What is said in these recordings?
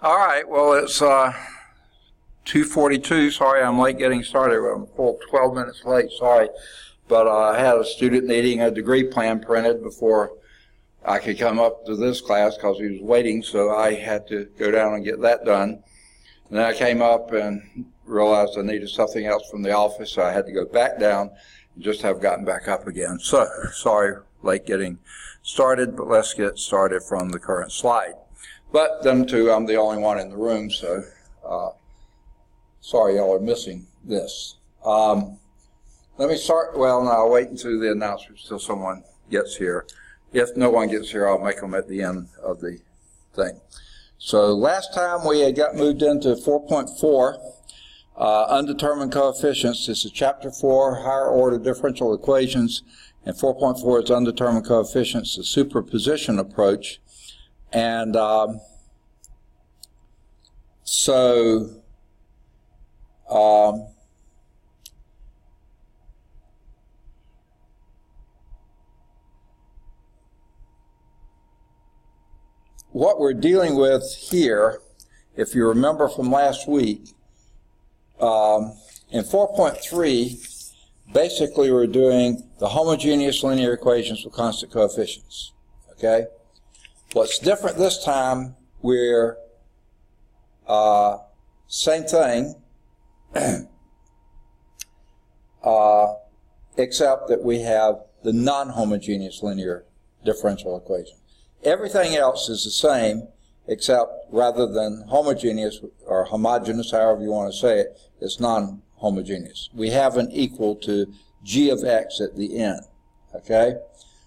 All right, well, it's 2:42. Sorry, I'm late getting started. I'm full 12 minutes late, sorry. But I had a student needing a degree plan printed before I could come up to this class because he was waiting, so I had to go down and get that done. And then I came up and realized I needed something else from the office, so I had to go back down and just have gotten back up again. So, sorry, late getting started, but let's get started from the current slide. But them two, I'm the only one in the room, so sorry y'all are missing this. Let me start, well, no, I'll wait until the announcements till someone gets here. If no one gets here, I'll make them at the end of the thing. So last time we had got moved into 4.4, undetermined coefficients. This is chapter 4, higher order differential equations, and 4.4 is undetermined coefficients, the superposition approach. And what we're dealing with here, if you remember from last week, in 4.3, basically we're doing the homogeneous linear equations with constant coefficients. Okay? What's different this time, we're same thing, except that we have the non-homogeneous linear differential equation. Everything else is the same, except rather than homogeneous or homogeneous, however you want to say it, it's non-homogeneous. We have an equal to g of x at the end. Okay?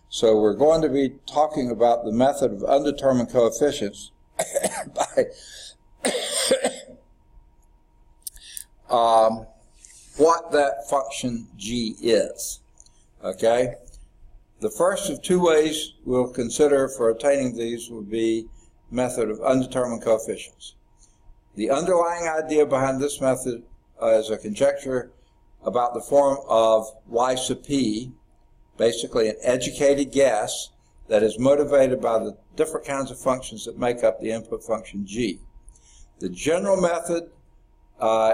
So we're going to be talking about the method of undetermined coefficients by what that function g is. Okay? The first of two ways we'll consider for attaining these would be method of undetermined coefficients. The underlying idea behind this method is a conjecture about the form of y sub p, basically an educated guess that is motivated by the different kinds of functions that make up the input function g. The general method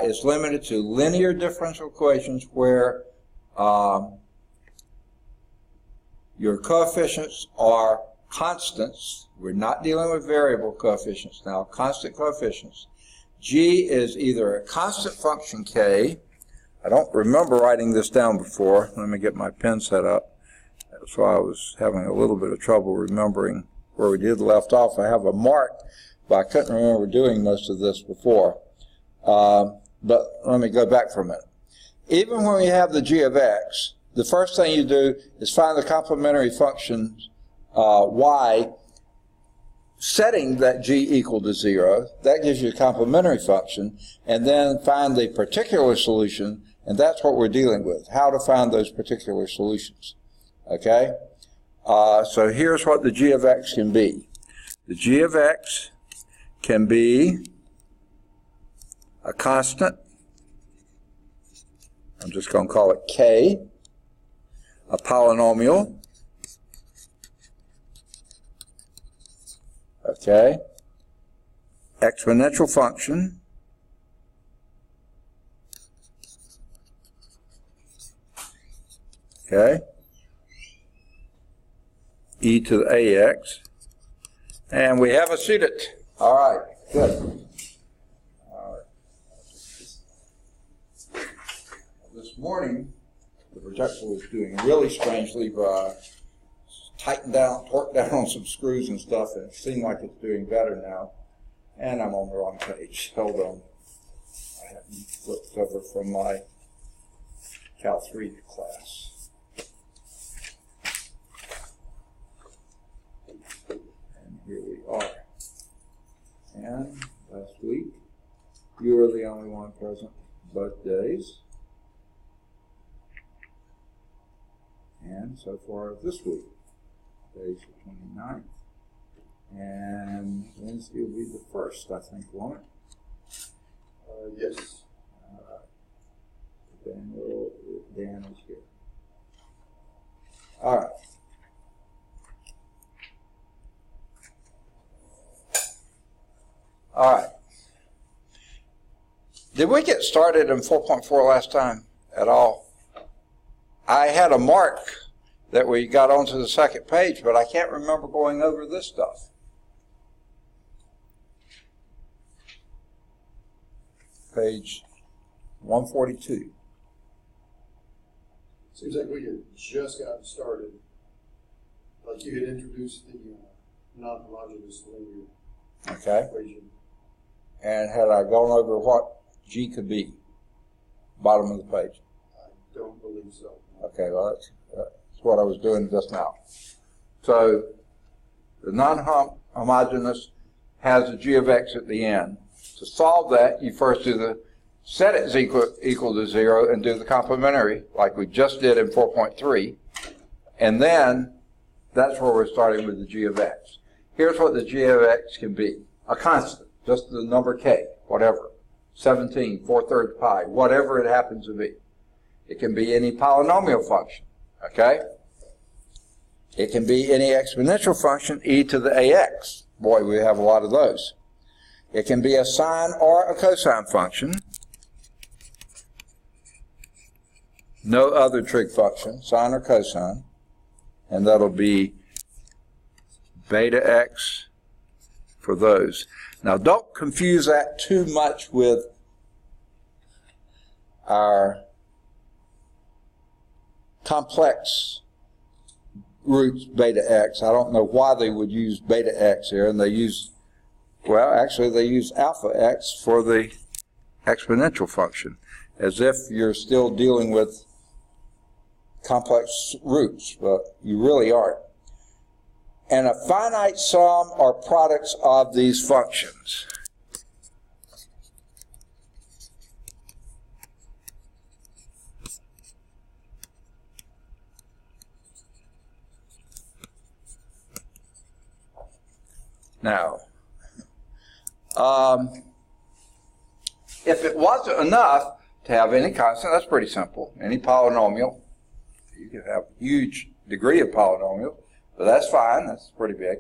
is limited to linear differential equations where your coefficients are constants. We're not dealing with variable coefficients now, constant coefficients. G is either a constant function k. I don't remember writing this down before. Let me get my pen set up. That's why I was having a little bit of trouble remembering where we did left off. I have a mark, but I couldn't remember doing most of this before. But let me go back for a minute. Even when we have the g of x, the first thing you do is find the complementary function y, setting that g equal to 0. That gives you a complementary function, and then find the particular solution, and that's what we're dealing with, how to find those particular solutions. Okay? So here's what the g of x can be. The g of x can be a constant. I'm just going to call it k. A polynomial. Okay. Exponential function. Okay. E to the ax. And we have a student. All right. Good. All right. This morning, the projector was doing really strangely, torqued down on some screws and stuff, and it seemed like it's doing better now. And I'm on the wrong page. Hold on. I haven't flipped over from my Cal 3 class. And here we are. And last week, you were the only one present both days. And so far this week, today's the 29th, and Wednesday will be the 1st, I think, won't it? Yes. Dan is here. All right. All right. Did we get started in 4.4 last time at all? I had a mark that we got onto the second page, but I can't remember going over this stuff. Page 142. Seems like we had just gotten started. Like you had introduced the non-homogeneous linear equation. And had I gone over what G could be? Bottom of the page. I don't believe so. Okay, well, that's what I was doing just now. So the non-homogeneous has a G of X at the end. To solve that, you first do the set it equal to 0 and do the complementary like we just did in 4.3. And then that's where we're starting with the G of X. Here's what the G of X can be. A constant, just the number K, whatever. 17, 4/3 pi, whatever it happens to be. It can be any polynomial function, okay? It can be any exponential function, e to the ax. Boy, we have a lot of those. It can be a sine or a cosine function. No other trig function, sine or cosine. And that'll be beta x for those. Now, don't confuse that too much with our complex roots beta x. I don't know why they would use beta x here, and they use, well, actually they use alpha x for the exponential function, as if you're still dealing with complex roots, but you really aren't. And a finite sum are products of these functions. Now, if it wasn't enough to have any constant, that's pretty simple. Any polynomial, you can have a huge degree of polynomial, but that's fine, that's pretty big.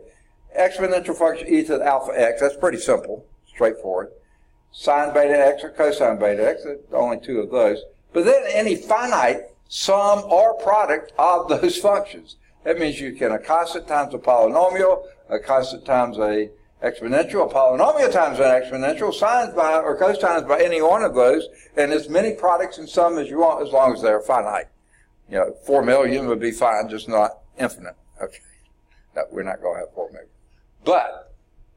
Exponential function e to the alpha x, that's pretty simple, straightforward. Sine beta x or cosine beta x, there's only two of those. But then any finite sum or product of those functions. That means you can a constant times a polynomial, a constant times a exponential, a polynomial times an exponential, sines by or cosines by any one of those, and as many products and sum as you want as long as they're finite. You know, 4 million would be fine, just not infinite. Okay, no, we're not going to have 4 million. But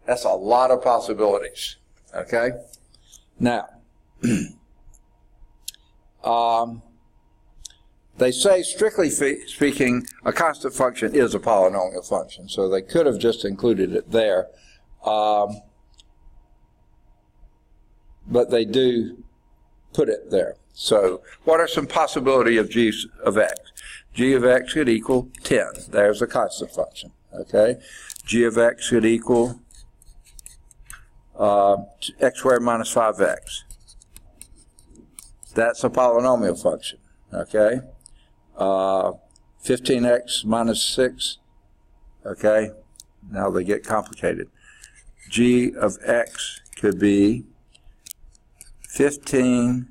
that's a lot of possibilities. Okay? Now, they say, strictly speaking, a constant function is a polynomial function, so they could have just included it there. But they do put it there. So what are some possibility of g of x? G of x could equal 10. There's a constant function. Okay? G of x could equal x squared minus 5x. That's a polynomial function. Okay? 15x minus 6. Okay? Now they get complicated. G of x could be 15x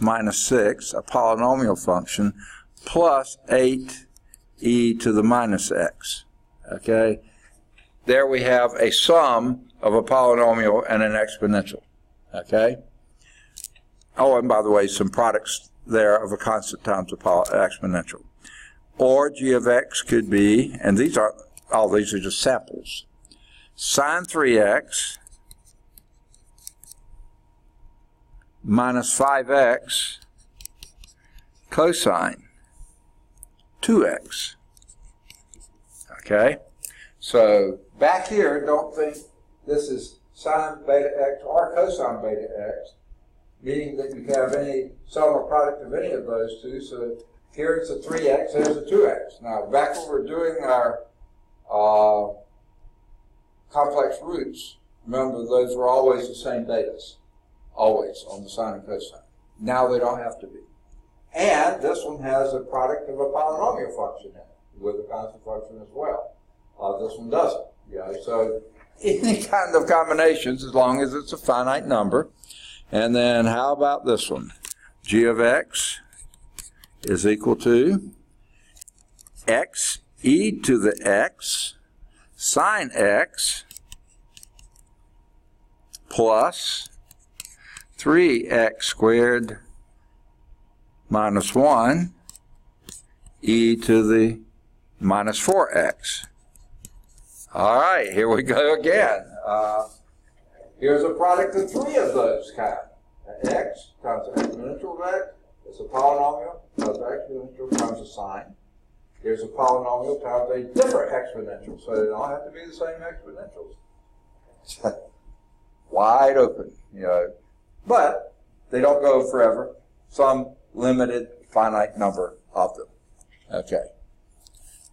minus 6, a polynomial function, plus 8e to the minus x. Okay? There we have a sum of a polynomial and an exponential. Okay? Oh, and by the way, some products there of a constant times a exponential. Or g of x could be, and these are, all these are just samples, sine 3x minus 5x cosine 2x. Okay? So back here, don't think this is sine beta x or cosine beta x, meaning that you can have any sum or product of any of those two. So here it's a 3x, there's a 2x. Now back when we're doing our complex roots, remember those were always the same betas. Always on the sine and cosine. Now they don't have to be. And this one has a product of a polynomial function in it, with a constant function as well. This one doesn't. Yeah, so any kind of combinations as long as it's a finite number. And then how about this one? G of x is equal to x e to the x sine x plus 3x squared minus 1 e to the minus 4x. All right, here we go again. Here's a product of three of those kind. X times the exponential of x is a polynomial times the exponential times a sine. Here's a polynomial times a different exponential, so they don't have to be the same exponentials. Wide open, you know. But they don't go forever. Some limited finite number of them. Okay.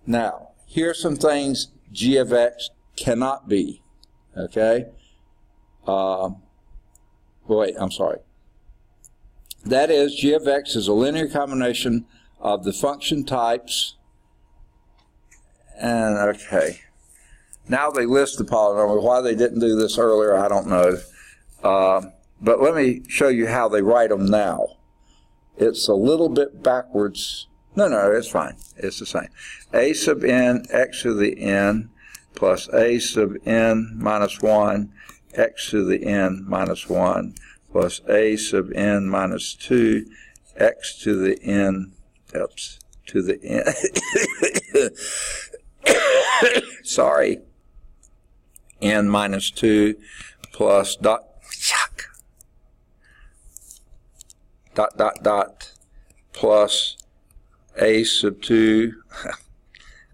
Now, here's some things g of x cannot be. Okay. Wait, I'm sorry. That is, g of x is a linear combination of the function types. And, okay. Now they list the polynomial. Why they didn't do this earlier, I don't know. But let me show you how they write them now. It's a little bit backwards. No, it's fine. It's the same. A sub n x to the n plus a sub n minus 1 x to the n minus 1 plus a sub n minus 2 x to the n, oops, to the n, sorry, n minus 2 plus dot plus a sub 2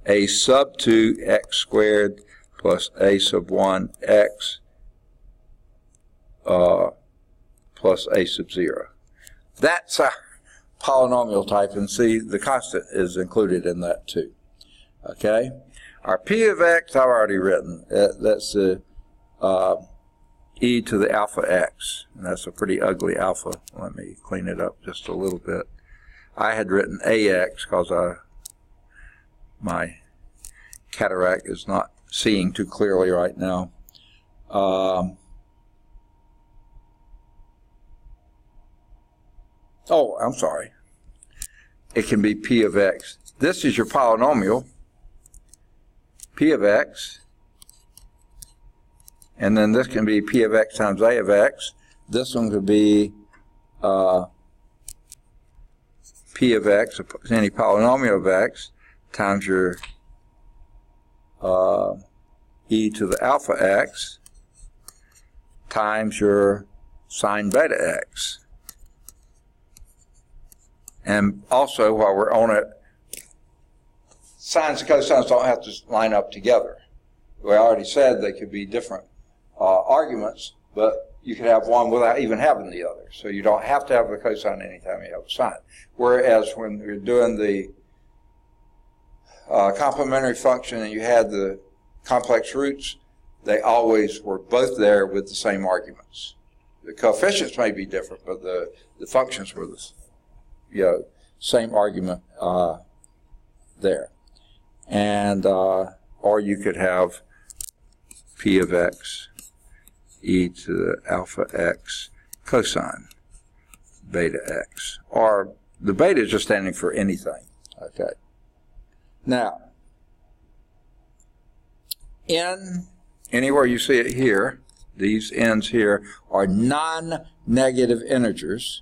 a sub 2 x squared plus a sub 1 x plus a sub 0. That's our polynomial type, and see the constant is included in that too. Okay, our p of x I've already written. That's the e to the alpha x, and that's a pretty ugly alpha. Let me clean it up just a little bit. I had written ax because my cataract is not seeing too clearly right now. Oh, I'm sorry. It can be p of x. This is your polynomial, p of x, and then this can be p of x times a of x. This one could be p of x, any polynomial of x, times your e to the alpha x times your sine beta x. And also, while we're on it, sines and cosines don't have to line up together. We already said they could be different arguments, but you could have one without even having the other. So you don't have to have a cosine anytime you have a sine. Whereas when you're doing the complementary function and you had the complex roots, they always were both there with the same arguments. The coefficients may be different, but the functions were the same argument there. And or you could have p of x e to the alpha x cosine beta x, or the beta is just standing for anything. Okay. Now, n, anywhere you see it here, these n's here are non-negative integers.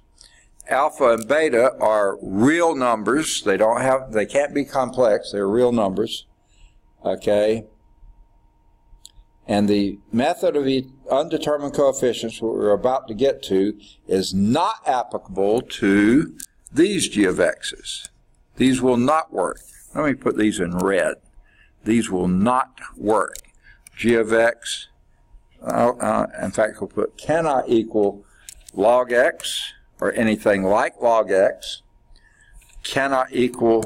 Alpha and beta are real numbers. They can't be complex. They're real numbers. Okay. And the method of undetermined coefficients, what we're about to get to, is not applicable to these g of x's. These will not work. Let me put these in red. These will not work. G of x, in fact, we'll put cannot equal log x, or anything like log x, cannot equal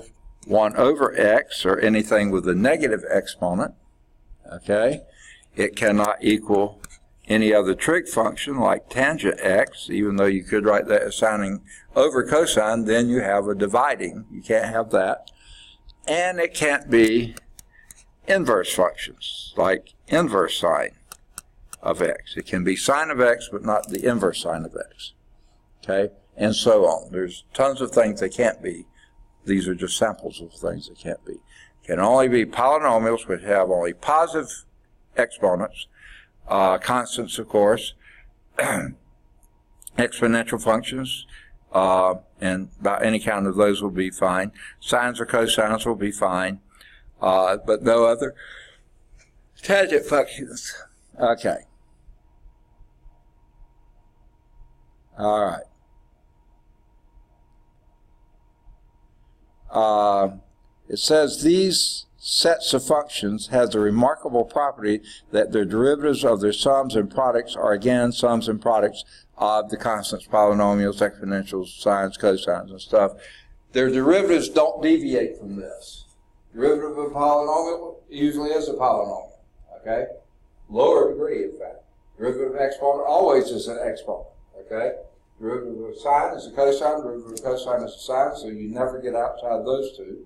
1 over x, or anything with a negative exponent. Okay? It cannot equal any other trig function like tangent x, even though you could write that as sine over cosine, then you have a dividing. You can't have that. And it can't be inverse functions like inverse sine. of x. It can be sine of x, but not the inverse sine of x. Okay? And so on. There's tons of things they can't be. These are just samples of things they can't be. It can only be polynomials which have only positive exponents, constants, of course, exponential functions, and about any kind of those will be fine. Sines or cosines will be fine, but no other tangent functions. Okay. All right. It says these sets of functions have the remarkable property that their derivatives of their sums and products are again sums and products of the constants, polynomials, exponentials, sines, cosines, and stuff. Their derivatives don't deviate from this. Derivative of a polynomial usually is a polynomial. Okay? Lower degree, in fact. Derivative of exponent always is an exponent. Okay? Derivative of a sine is a cosine, derivative of a cosine is a sine, so you never get outside those two.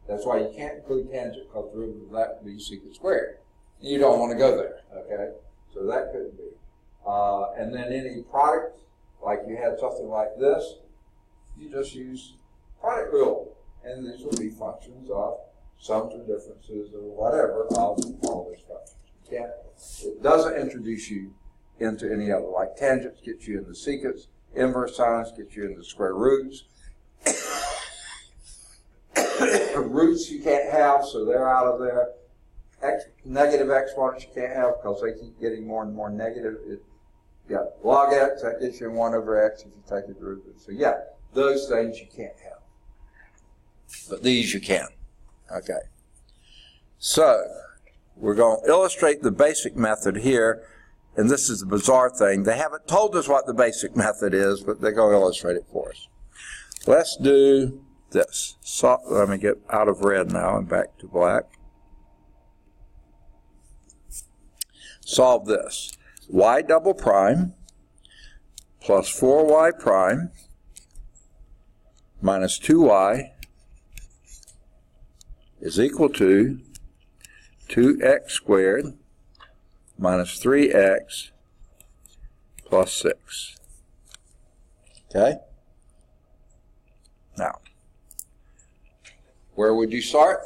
That's why you can't include tangent, because derivative of that would be secant squared. You don't want to go there, okay? So that couldn't be. And then any product, like you had something like this, you just use product rule. And these will be functions of sums or differences or whatever of all these functions. You can't, it doesn't introduce you into any other. Like tangents get you into secants, inverse sines get you into square roots. Roots you can't have, so they're out of there. Negative exponents you can't have because they keep getting more and more negative. Yeah, log x, that gets you 1 over x if you take a derivative. So yeah, those things you can't have. But these you can. Okay. So, we're going to illustrate the basic method here, and this is the bizarre thing. They haven't told us what the basic method is, but they're going to illustrate it for us. Let's do this. So, let me get out of red now and back to black. Solve this. Y double prime plus 4y prime minus 2y is equal to 2x squared minus 3x plus 6. Okay? Now, where would you start?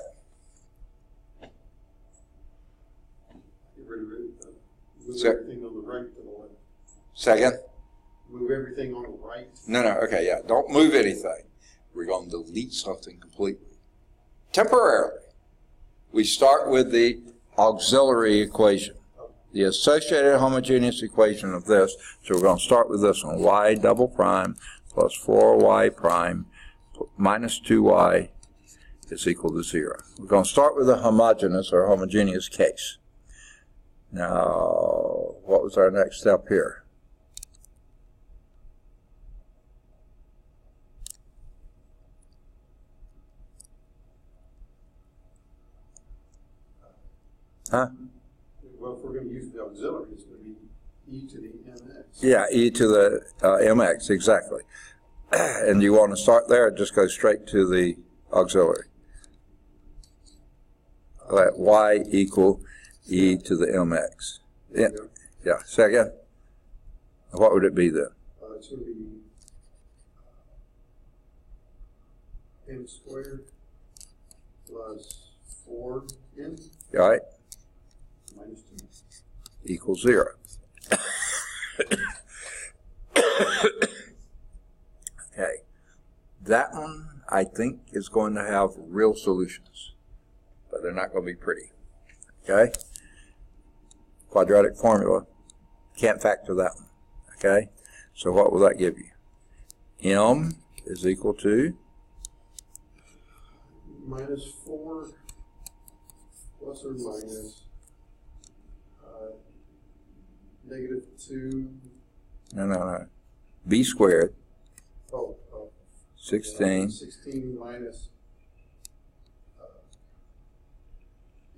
Move everything on the right to the left. Second? Move everything on the right. No, okay, yeah. Don't move anything. We're going to delete something completely. Temporarily. We start with the auxiliary equation, the associated homogeneous equation of this. So we're going to start with this one. Y double prime plus 4y prime minus 2y is equal to 0. We're going to start with a homogeneous or homogeneous case. Now, what was our next step here? Huh? Well, if we're going to use the auxiliary, it's going to be e to the mx. Yeah, e to the mx, exactly. And you want to start there and just go straight to the auxiliary. Let y equal e to the mx. Yeah, second. What would it be then? It's going to be m squared plus 4n. All right. Minus 2. Equals 0. Okay. That one, I think, is going to have real solutions. But they're not going to be pretty. Okay? Quadratic formula. Can't factor that one. Okay? So what will that give you? M is equal to? Minus 4 plus or minus negative 2. No. B squared. Oh. 16. 16 minus,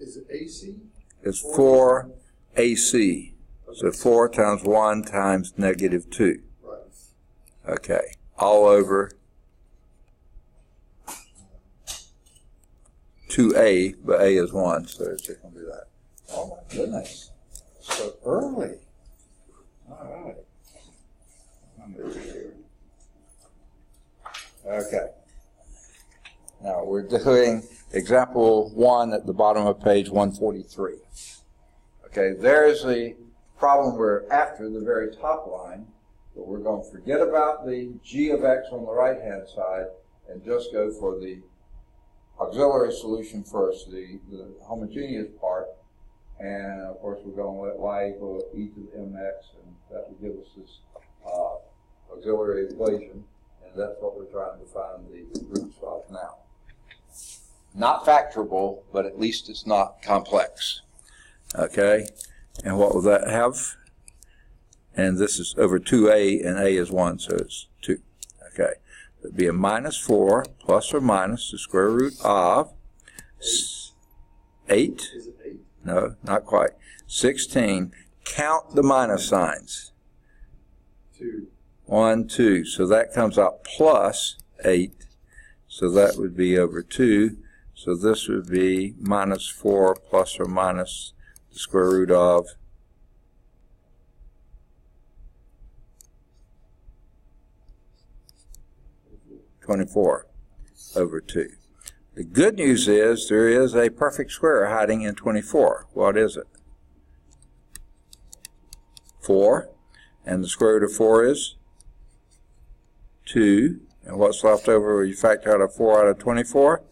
is it AC? It's 4 AC. Okay. So 4 times 1 times negative 2. Right. Okay. All over 2A, but A is 1, so it's just going to be that. Oh my goodness. So early. doing example 1 at the bottom of page 143. Okay, there's the problem we're after the very top line, but we're going to forget about the g of x on the right-hand side and just go for the auxiliary solution first, the homogeneous part. And of course, we're going to let y equal e to the mx, and that will give us this auxiliary equation. And that's what we're trying to find the roots of now. Not factorable, but at least it's not complex. Okay, and what will that have? And this is over 2a, and a is 1, so it's 2. Okay, it would be a minus 4 plus or minus the square root of 8. Is it 8? No, not quite. 16. Count the minus signs. 2. 1, 2. So that comes out plus 8. So that would be over 2. So this would be minus 4 plus or minus the square root of 24 over 2. The good news is there is a perfect square hiding in 24. What is it? 4. And the square root of 4 is 2. And what's left over when you factor out of 4 out of 24?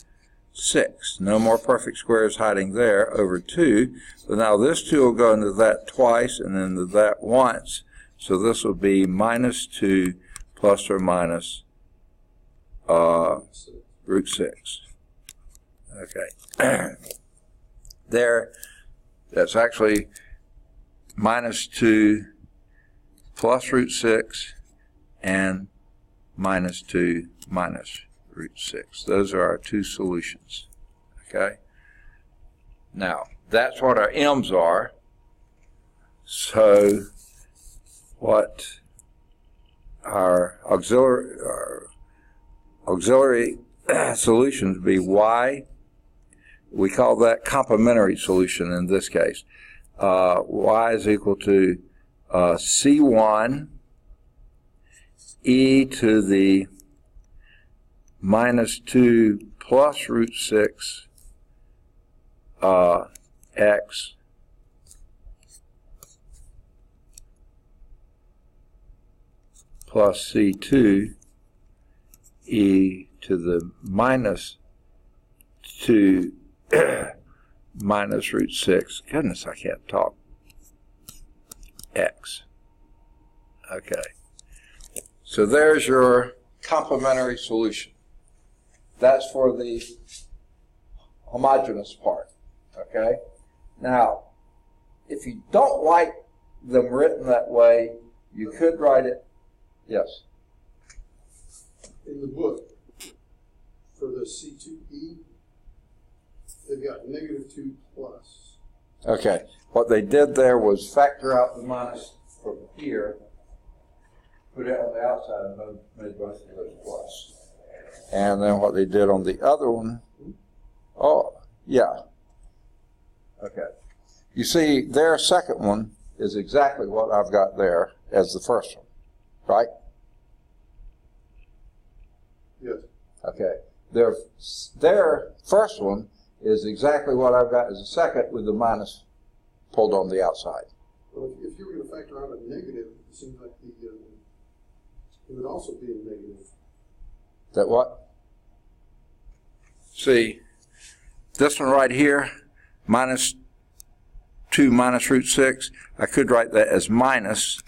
6. No more perfect squares hiding there over 2. But now this 2 will go into that twice and into that once. So this will be minus 2 plus or minus root 6. Okay. There, that's actually minus 2 plus root 6 and minus 2 minus root 6. Those are our two solutions. Okay. Now, that's what our m's are. So, what our auxiliary solutions would be y. We call that complementary solution in this case. Y is equal to C1 e to the minus 2 plus root 6 x plus C2 e to the minus 2 minus root 6. Goodness, I can't talk. X. Okay. So there's your complementary solution. That's for the homogeneous part. Okay? Now, if you don't like them written that way, you could write it. Yes? In the book, for the C2E, they've got negative 2 plus. Okay. What they did there was factor out the minus from here, put it on the outside, and made both of those plus. And then what they did on the other one, oh, yeah. Okay. You see, their second one is exactly what I've got there as the first one, right? Yes. Okay. Their first one is exactly what I've got as a second with the minus pulled on the outside. Well, if you were going to factor out a negative, it seems like it would also be a negative. That what? See, this one right here, minus 2 minus root 6, I could write that as minus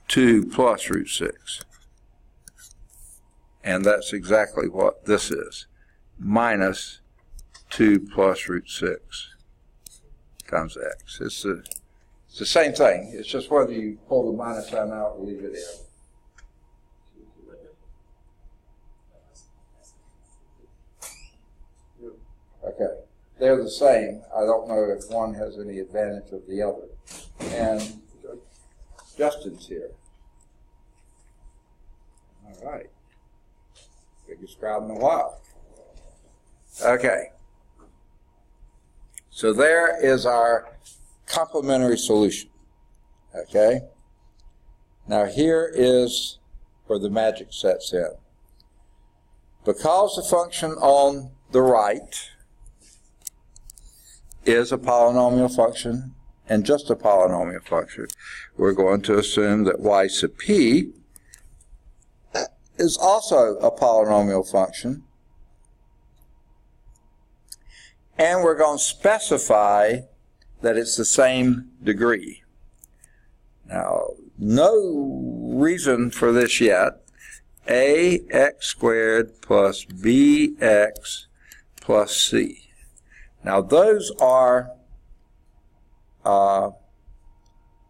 2 plus root 6. And that's exactly what this is. Minus 2 plus root 6 times x. It's the same thing. It's just whether you pull the minus sign out or leave it in. Okay. They're the same. I don't know if one has any advantage of the other. And Justin's here. All right. Biggest crowd in a while. Okay. So there is our complementary solution. Okay. Now here is where the magic sets in. Because the function on the right is a polynomial function and just a polynomial function, we're going to assume that y sub p is also a polynomial function, and we're going to specify that it's the same degree. Now, no reason for this yet. Ax squared plus bx plus c. Now, those are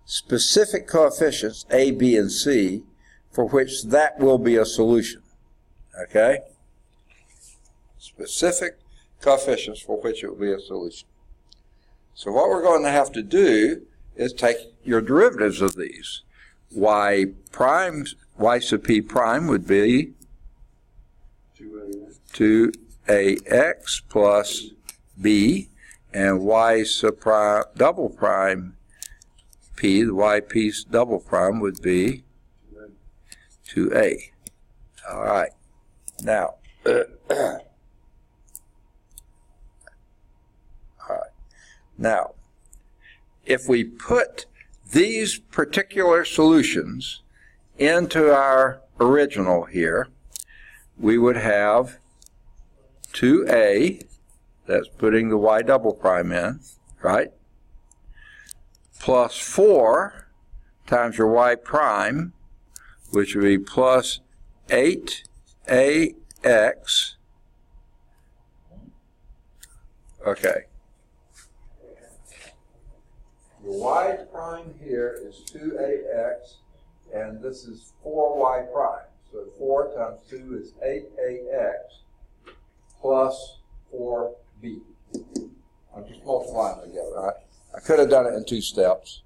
specific coefficients, a, b, and c, for which that will be a solution. Okay? Specific coefficients for which it will be a solution. So what we're going to have to do is take your derivatives of these. Y sub p prime would be 2ax plus b, and y sub prime, double prime p, the y p double prime would be 2a. All right. Now, now, if we put these particular solutions into our original here, we would have 2a, that's putting the y double prime in, right, plus 4 times your y prime, which would be plus 8ax. Okay. Your y prime here is 2ax, and this is 4y prime. So 4 times 2 is 8ax plus 4b. I'm just multiplying them together, right? I could have done it in 2 steps.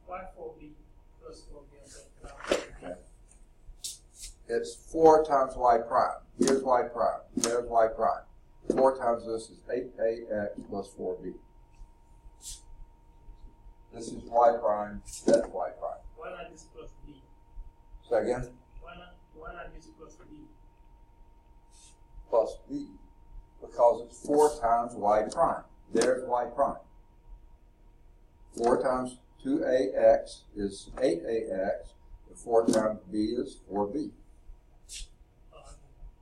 Why 4b plus 4b? Okay. It's 4 times y prime. Here's y prime. There's y prime. 4 times this is 8ax plus 4b. This is y prime, that's y prime. Why not this plus b? Say again? Why not this plus b? Plus b. Because it's 4 times y prime. There's y prime. 4 times 2ax is 8ax, and 4 times b is 4b.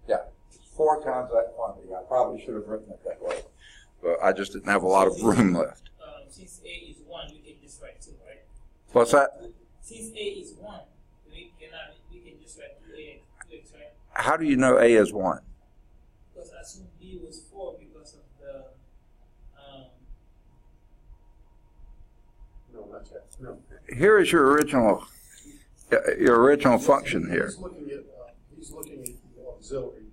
Yeah, it's 4 times that quantity. I probably should have written it that way, but I just didn't have a lot of room left. Since a is 1, we can just write 2, right? What's that? Since a is 1, we can just write 2x, right? How do you know a is 1? Because I assume b was 4 because of the No, not yet. No. Here is your original function here. He's looking at the auxiliary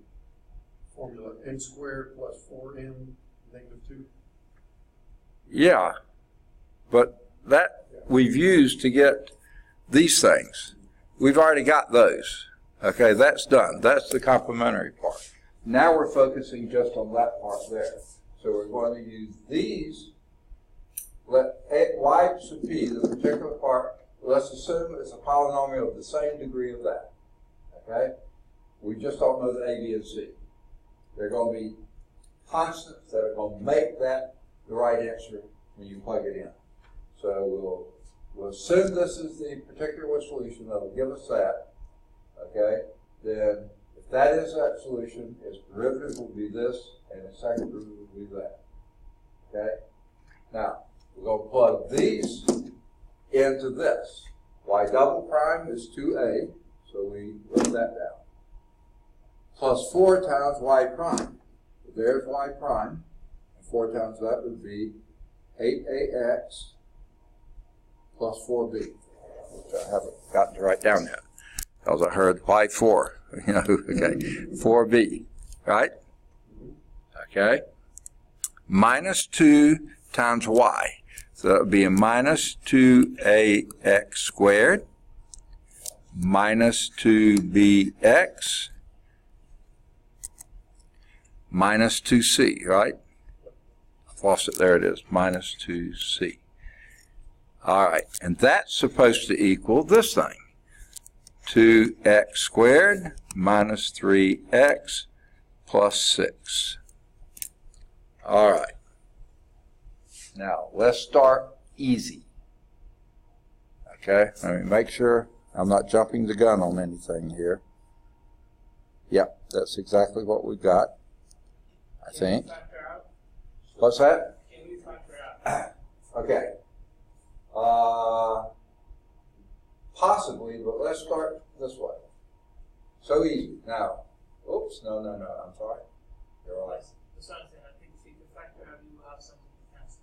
formula, n squared plus 4n negative 2. Yeah, but that we've used to get these things. We've already got those. Okay, that's done. That's the complementary part. Now we're focusing just on that part there. So we're going to use these. Let y sub p, the particular part, let's assume it's a polynomial of the same degree of that. Okay? We just don't know the a, b, and c. They're going to be constants that are going to make that the right answer when you plug it in. So we'll assume this is the particular solution that will give us that. Okay? Then if that is that solution, its derivative will be this, and its second derivative will be that. Okay? Now, we're going to plug these into this. Y double prime is 2a, so we wrote that down. Plus 4 times y prime. So there's y prime. 4 times that would be 8ax plus 4b, which I haven't gotten to write down yet, because I heard y4, okay, 4b, right? Okay, minus 2 times y, so that would be a minus 2ax squared minus 2bx minus 2c, right? Lost it, there it is, minus 2c. All right, and that's supposed to equal this thing, 2x squared minus 3x plus 6. All right. Now, let's start easy. Okay, let me make sure I'm not jumping the gun on anything here. Yep, that's exactly what we've got, I think. What's that? Can we factor out? Okay. Possibly, but let's start this way. So easy. Now, oops, no, I'm sorry. You're right. That's what I'm saying. I think if you can factor out, you will have something to cancel.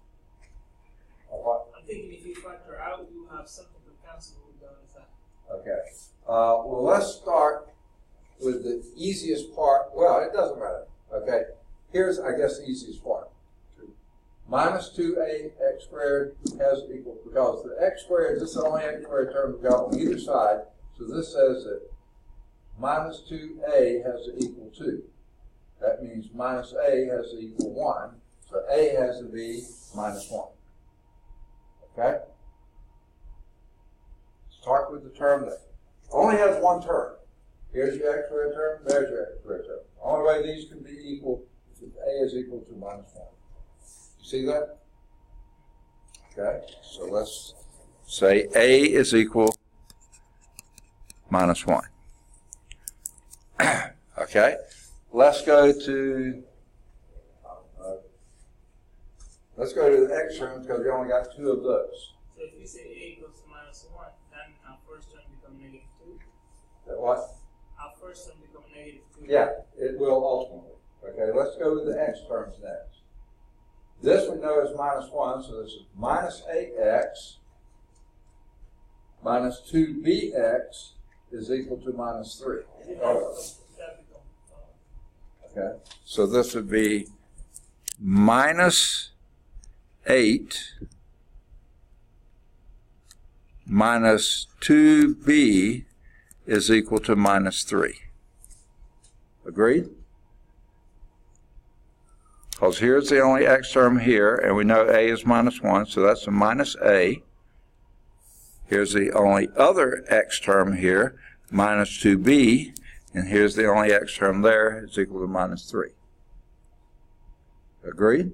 What? I'm thinking if you factor out, you will have something to cancel with the other side. Okay. Well, let's start with the easiest part. Well, it doesn't matter. Okay. Here's, I guess, the easiest part. Minus 2ax squared has equal, because the x squared, this is the only x squared term we've got on either side. So this says that minus 2a has to equal 2. That means minus a has to equal 1. So a has to be minus 1. Okay? Start with the term that only has one term. Here's your x squared term, there's your x squared term. The only way these can be equal is if a is equal to minus 1. You see that? Okay, so let's say a is equal minus 1. Okay, let's go to the x terms because we only got 2 of those. So if you say a equals to minus 1, then our first term becomes negative 2. That what? Our first term becomes negative 2. Yeah, it will ultimately. Okay, let's go with the x terms next. This we know is minus 1, so this is minus 8x minus 2bx is equal to minus 3. Okay, so this would be minus 8 minus 2b is equal to minus 3. Agreed? Because here's the only x term here, and we know a is minus 1, so that's a minus a. Here's the only other x term here, minus 2b, and here's the only x term there, it's equal to minus 3. Agreed?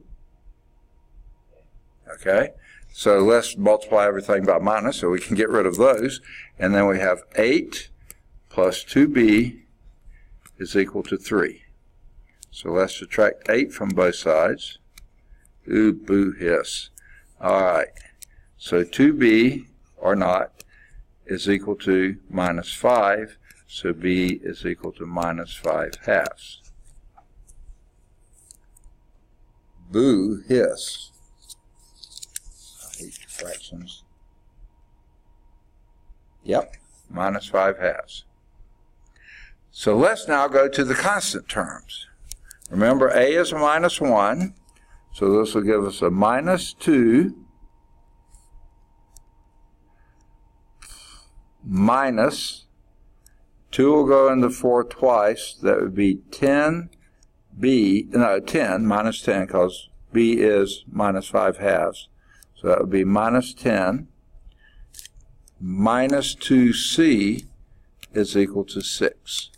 Okay, so let's multiply everything by minus so we can get rid of those, and then we have 8 plus 2b is equal to 3. So let's subtract 8 from both sides. Ooh, boo, hiss. All right. So 2b, or not, is equal to minus 5. So b is equal to minus 5 halves. Boo, hiss. I hate fractions. Yep, minus 5 halves. So let's now go to the constant terms. Remember, a is a minus 1, so this will give us a minus 2 minus 2 will go into 4 twice. That would be 10 minus 10, because b is minus 5 halves. So that would be minus 10 minus 2c is equal to 6.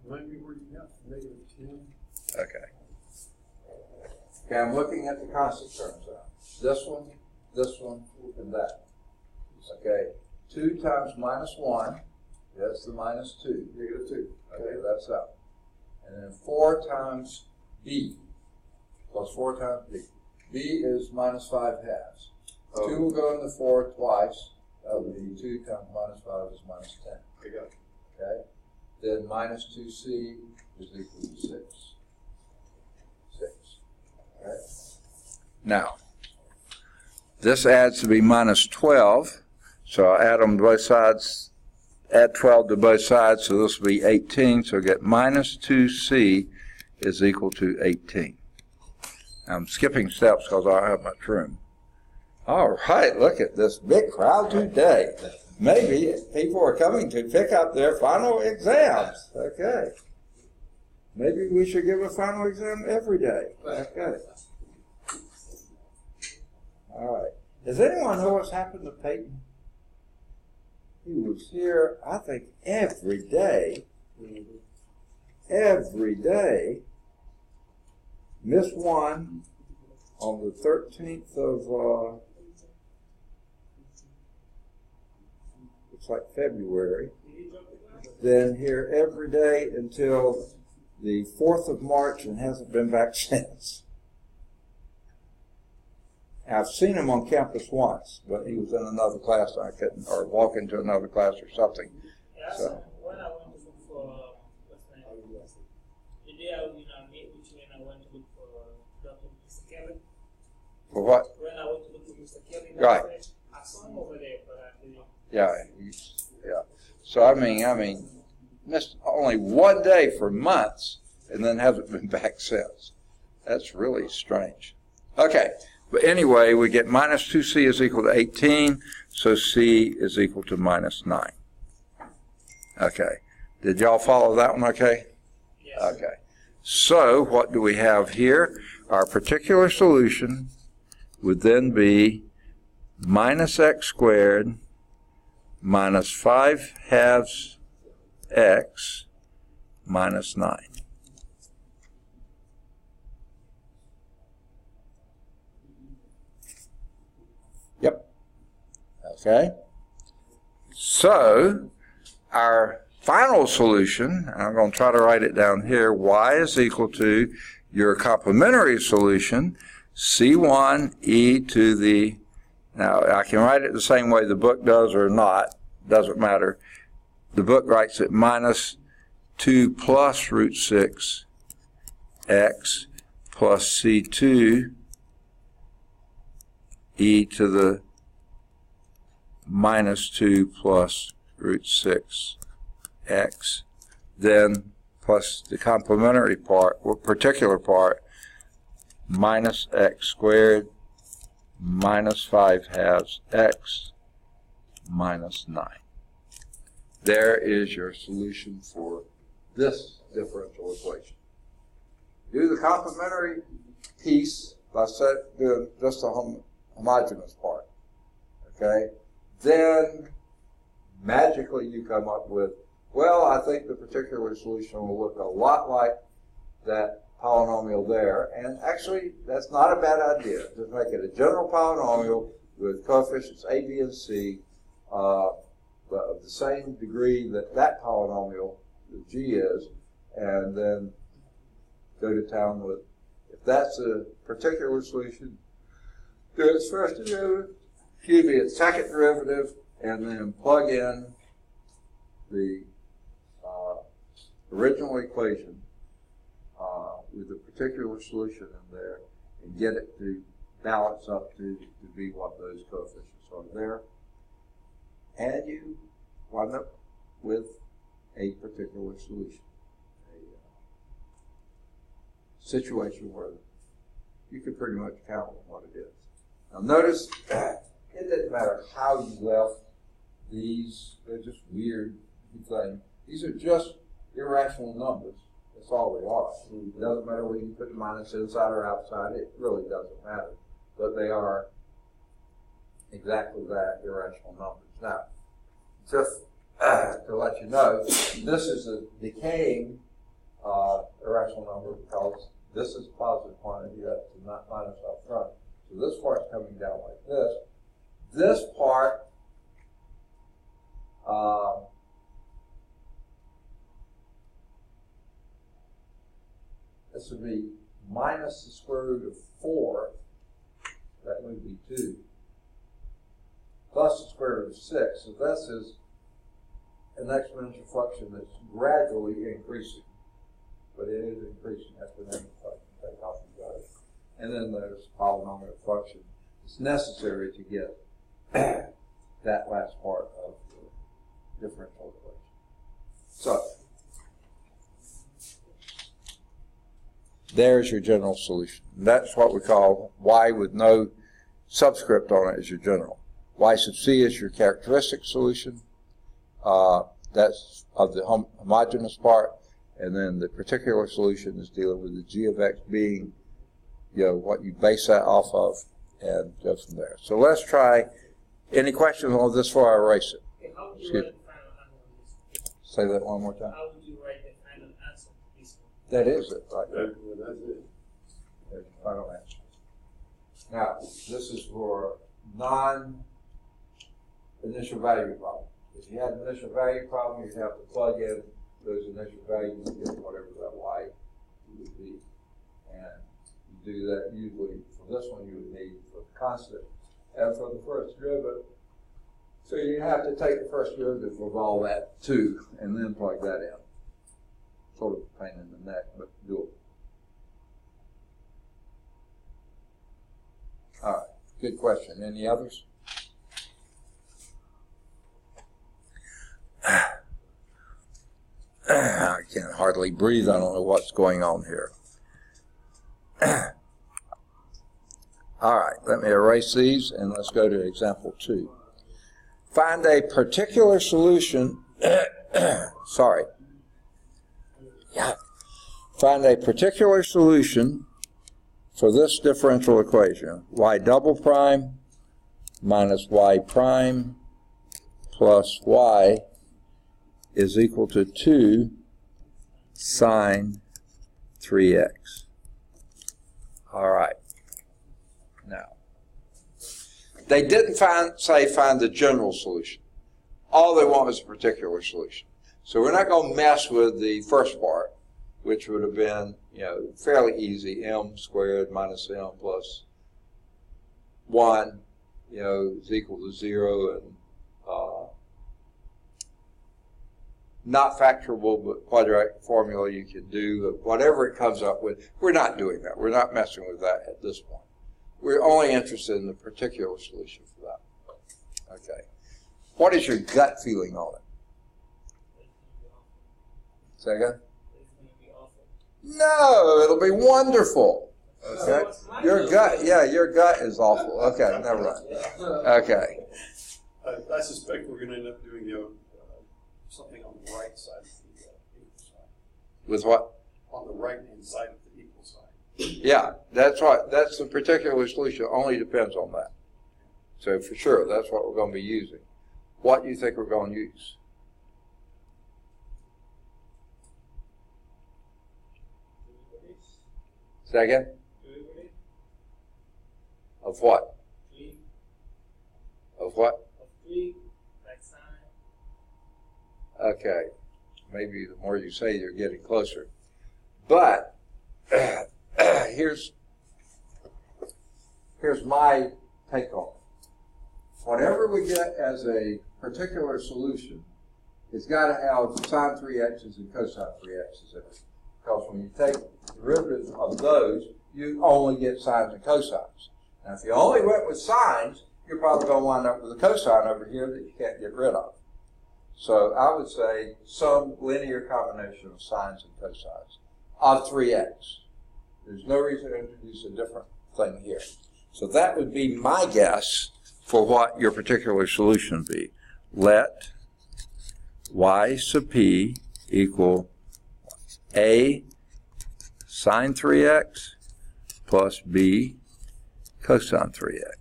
Remind me where you got negative 10. Okay. Okay, I'm looking at the constant terms now. This one, and that. Okay, 2 times minus 1, that's the minus 2. Negative 2. Okay, that's out. And then 4 times b, plus 4 times b. b is minus 5 halves. 2 will go into 4 twice. That would be 2 times minus 5 is minus 10. I got it. Okay? Then minus 2c is equal to 6. 6. Okay? Now, this adds to be minus 12, so I'll add them to both sides, add 12 to both sides, so this will be 18, so I get minus 2c is equal to 18. I'm skipping steps because I don't have much room. All right, look at this big crowd today. Maybe people are coming to pick up their final exams. Okay. Maybe we should give a final exam every day. Okay. All right. Does anyone know what's happened to Peyton? He was here, I think, every day. Every day. missed one on the 13th of, looks like February. Then here every day until the 4th of March and hasn't been back since. I've seen him on campus once, but he was in another class and I couldn't, or walk into another class or something. Yeah, So. When I went to look for, what's my name? The day I met with you and I went to look for Dr. Mr. Kelly. For what? When I went to look for Mr. Kelly, right. I saw him over there, but I didn't. Yeah, yeah. So I mean, missed only one day for months and then hasn't been back since. That's really strange. Okay, but anyway, we get minus 2c is equal to 18, so c is equal to minus 9. Okay, did y'all follow that one okay? Yes. Okay, so what do we have here? Our particular solution would then be minus x squared minus 5 halves x minus 9. Yep. Okay. So, our final solution, I'm going to try to write it down here, y is equal to your complementary solution, c1 e to the, now I can write it the same way the book does or not, doesn't matter. The book writes it minus 2 plus root 6 x plus c2 e to the minus 2 plus root 6 x, then plus the complementary part, or particular part, minus x squared minus 5 halves x minus 9. There is your solution for this differential equation. Do the complementary piece by doing just the homogeneous part. Okay? Then magically you come up with, well, I think the particular solution will look a lot like that polynomial there, and actually that's not a bad idea. Just make it a general polynomial with coefficients a, b, and c of the same degree that that polynomial, the g is, and then go to town with, if that's a particular solution, do its first derivative, its second derivative, and then plug in the original equation with a particular solution in there and get it to balance up to be what those coefficients are there. And you wind up with a particular solution, a situation where you can pretty much count on what it is. Now notice, it doesn't matter how you left these, they're just weird things. These are just irrational numbers. That's all they are. It doesn't matter whether you put the minus inside or outside, it really doesn't matter. But they are exactly that, irrational numbers. Now, just to let you know, this is a decaying irrational number because this is a positive quantity, that's not minus up front. So this part's coming down like this. This part this would be minus the square root of 4, that would be 2, plus the square root of 6. So this is an exponential function that's gradually increasing, but it is increasing exponential function. Take off the guys. And then there's polynomial function. It's necessary to get that last part of the differential equation. So there's your general solution. That's what we call y with no subscript on it is your general. Y sub c is your characteristic solution. That's of the homogeneous part. And then the particular solution is dealing with the g of x being, what you base that off of and go from there. So let's try. Any questions on this before I erase it? Okay, how would you write the final answer on this? Say that one more time. How would you write the final answer to this one? That is it, right there. That's it. final answer. Now, this is for non-initial value problem. If you had an initial value problem, you'd have to plug in those initial values and get whatever that y would be. And you do that usually for this one you would need for the constant and for the first derivative. So you have to take the first derivative of all that too and then plug that in. Sort of a pain in the neck, but doable. All right, good question. Any others? I can hardly breathe. I don't know what's going on here. All right, let me erase these and let's go to example 2. Find a particular solution. Sorry. Yeah. Find a particular solution for this differential equation. Y double prime minus y prime plus y is equal to 2 sine 3x. All right. Now, they didn't say find the general solution. All they want is a particular solution. So we're not going to mess with the first part, which would have been, fairly easy. M squared minus M plus 1, is equal to 0, and not factorable, but quadratic formula you can do, whatever it comes up with. We're not doing that. We're not messing with that at this point. We're only interested in the particular solution for that. Okay. What is your gut feeling on it? Say again? No, it'll be wonderful. Okay. Your gut is awful. Okay, never mind. Okay. I suspect we're going to end up doing something on the right side of the equal sign. With what? On the right-hand side of the equal sign. Yeah, that's right. That's the particular solution. It only depends on that. So for sure, that's what we're going to be using. What do you think we're going to use? Second? Of what? Of what? Okay. Maybe the more you say, you're getting closer. But here's my take on it. Whatever we get as a particular solution, it's got to have sine 3x's and cosine 3x's in it. Because when you take derivatives of those, you only get sines and cosines. Now, if you only went with sines, you're probably going to wind up with a cosine over here that you can't get rid of. So I would say some linear combination of sines and cosines of 3x. There's no reason to introduce a different thing here. So that would be my guess for what your particular solution would be. Let y sub p equal a sine 3x plus b cosine 3x.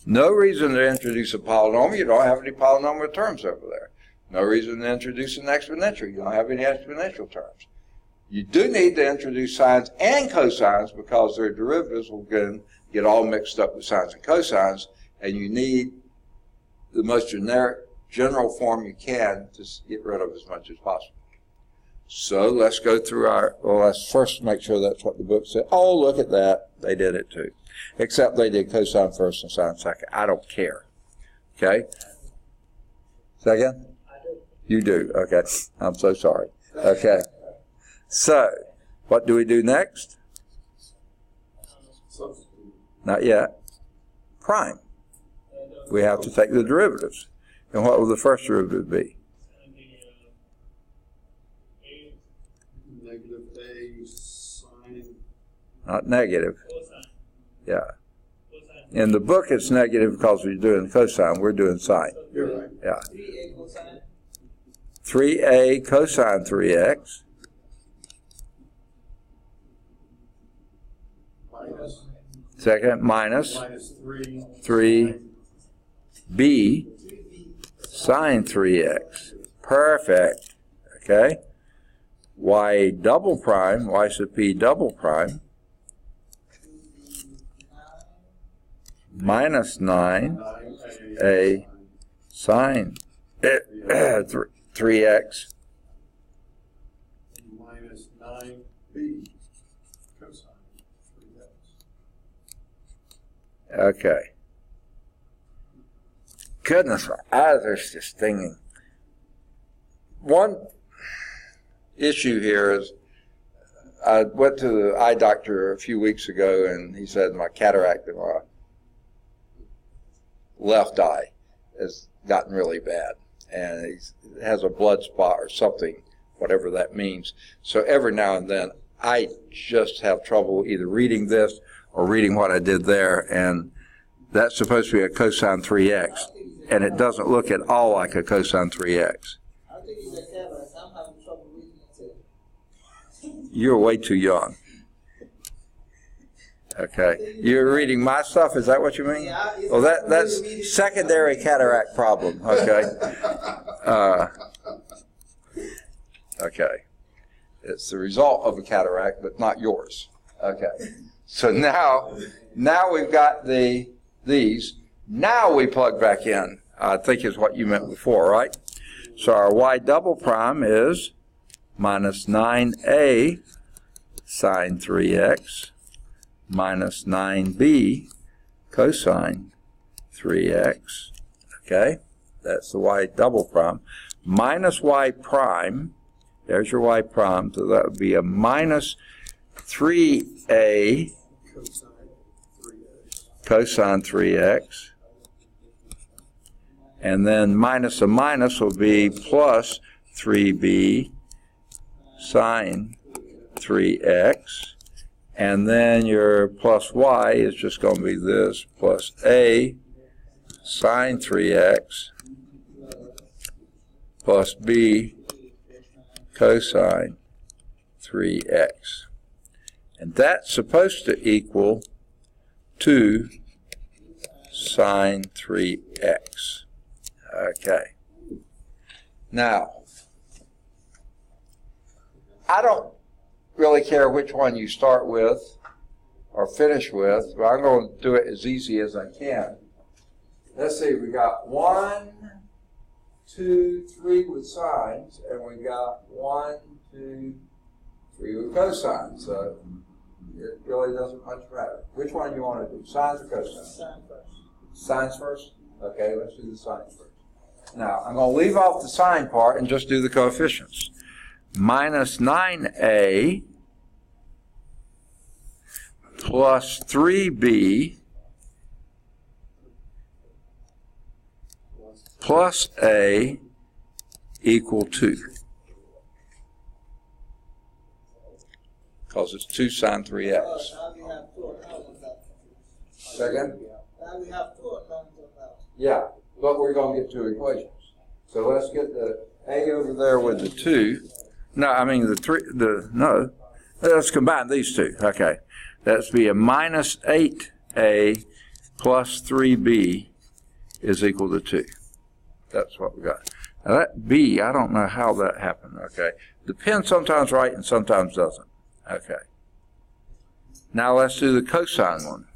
No reason to introduce a polynomial. You don't have any polynomial terms over there. No reason to introduce an exponential. You don't have any exponential terms. You do need to introduce sines and cosines because their derivatives will get all mixed up with sines and cosines, and you need the most generic, general form you can to get rid of as much as possible. So let's go through let's first make sure that's what the book said. Oh, look at that. They did it too. Except they did cosine first and sine second. I don't care. Okay? Second? I do. You do. Okay. I'm so sorry. Okay. So, what do we do next? Not yet. Prime. We have to take the derivatives. And what will the first derivative be? Negative a sine. Not negative. Yeah. In the book it's negative because we're doing cosine. We're doing sine. You're right. Yeah. 3a cosine 3x. Minus. Second, minus 3b sine 3x. Perfect. Okay. Y double prime, y sub p double prime minus 9A sine 3x minus 9B cosine 3x. Okay. Goodness, I was just thinking. One issue here is I went to the eye doctor a few weeks ago, and he said my cataract in my left eye has gotten really bad, and he has a blood spot or something, whatever that means. So every now and then, I just have trouble either reading this or reading what I did there, and that's supposed to be a cosine 3x, and it doesn't look at all like a cosine 3x. I think it's a cataract. I'm having trouble reading it too. You're way too young. Okay. You're reading my stuff, is that what you mean? Well, that's secondary cataract problem, okay? Okay. It's the result of a cataract, but not yours. Okay. So now we've got these. Now we plug back in, I think is what you meant before, right? So our y double prime is minus 9a sine 3x minus 9b cosine 3x, okay? That's the y double prime. Minus y prime, there's your y prime, so that would be a minus 3a cosine 3x. And then minus a minus will be plus 3b sine 3x. And then your plus y is just going to be this, plus a sine 3x plus b cosine 3x. And that's supposed to equal 2 sine 3x. Okay. Now, I don't really care which one you start with or finish with, but I'm going to do it as easy as I can. Let's see, we got 1, 2, 3 with sines, and we got 1, 2, 3 with cosines. So it really doesn't much matter. Which one do you want to do, sines or cosines? Sine first. Sines first? Okay, let's do the sines first. Now, I'm going to leave off the sine part and just do the coefficients. Minus 9a plus 3b plus a equal 2. Because it's 2 sine 3x. Now we have two unknowns. Second? Now we have two unknowns now. Yeah, but we're going to get two equations. So let's get the a over there with the 2. No, I mean the 3, no. Let's combine these two. Okay. That's be a minus 8a plus 3b is equal to 2. That's what we got. Now that b, I don't know how that happened. Okay. The pen sometimes right and sometimes doesn't. Okay. Now let's do the cosine one.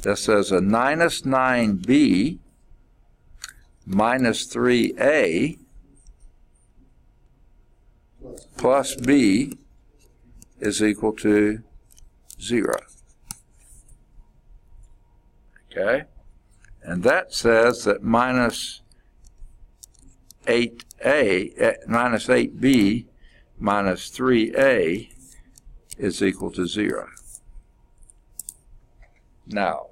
That says a minus 9b minus 3a plus b is equal to 0. Okay? And that says that minus 8a, minus 8b minus 3a is equal to 0. Now,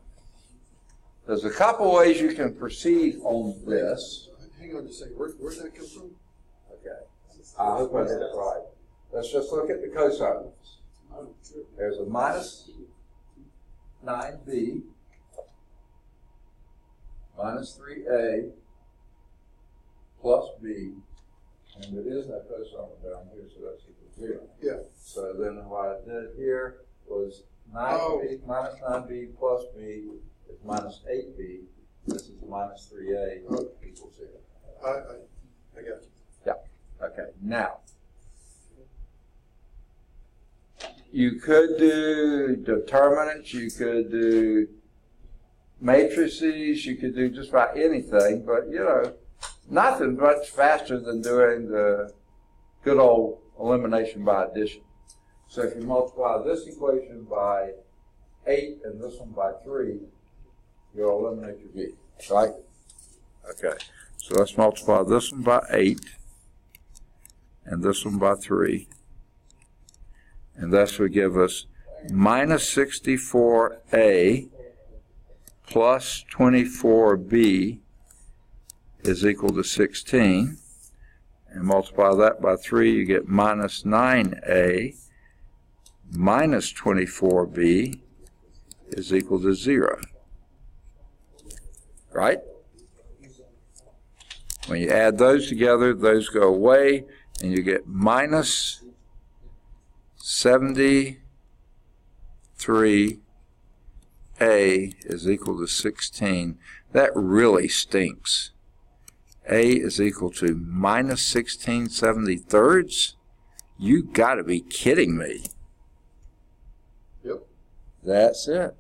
there's a couple ways you can proceed on this. Hang on just a second. Where'd that come from? Okay. I hope I did it right. Let's just look at the cosines. There's a minus 9b minus 3a plus b, and there is no cosine down here, so that's equal to 0. Yeah. So then what I did here was 9b minus 9b plus b is minus 8b. This is minus 3a equals 0. I got you. Yeah. Okay. Now, you could do determinants. You could do matrices, you could do just about anything, but you know, nothing much faster than doing the good old elimination by addition. So if you multiply this equation by 8 and this one by 3, you'll eliminate your b, right? Okay, so let's multiply this one by 8 and this one by 3, and this would give us minus 64a plus 24b is equal to 16, and multiply that by 3, you get minus 9a minus 24b is equal to 0. Right? When you add those together, those go away, and you get minus 73a is equal to 16. That really stinks. A is equal to minus 16/73? You got to be kidding me. Yep. That's it.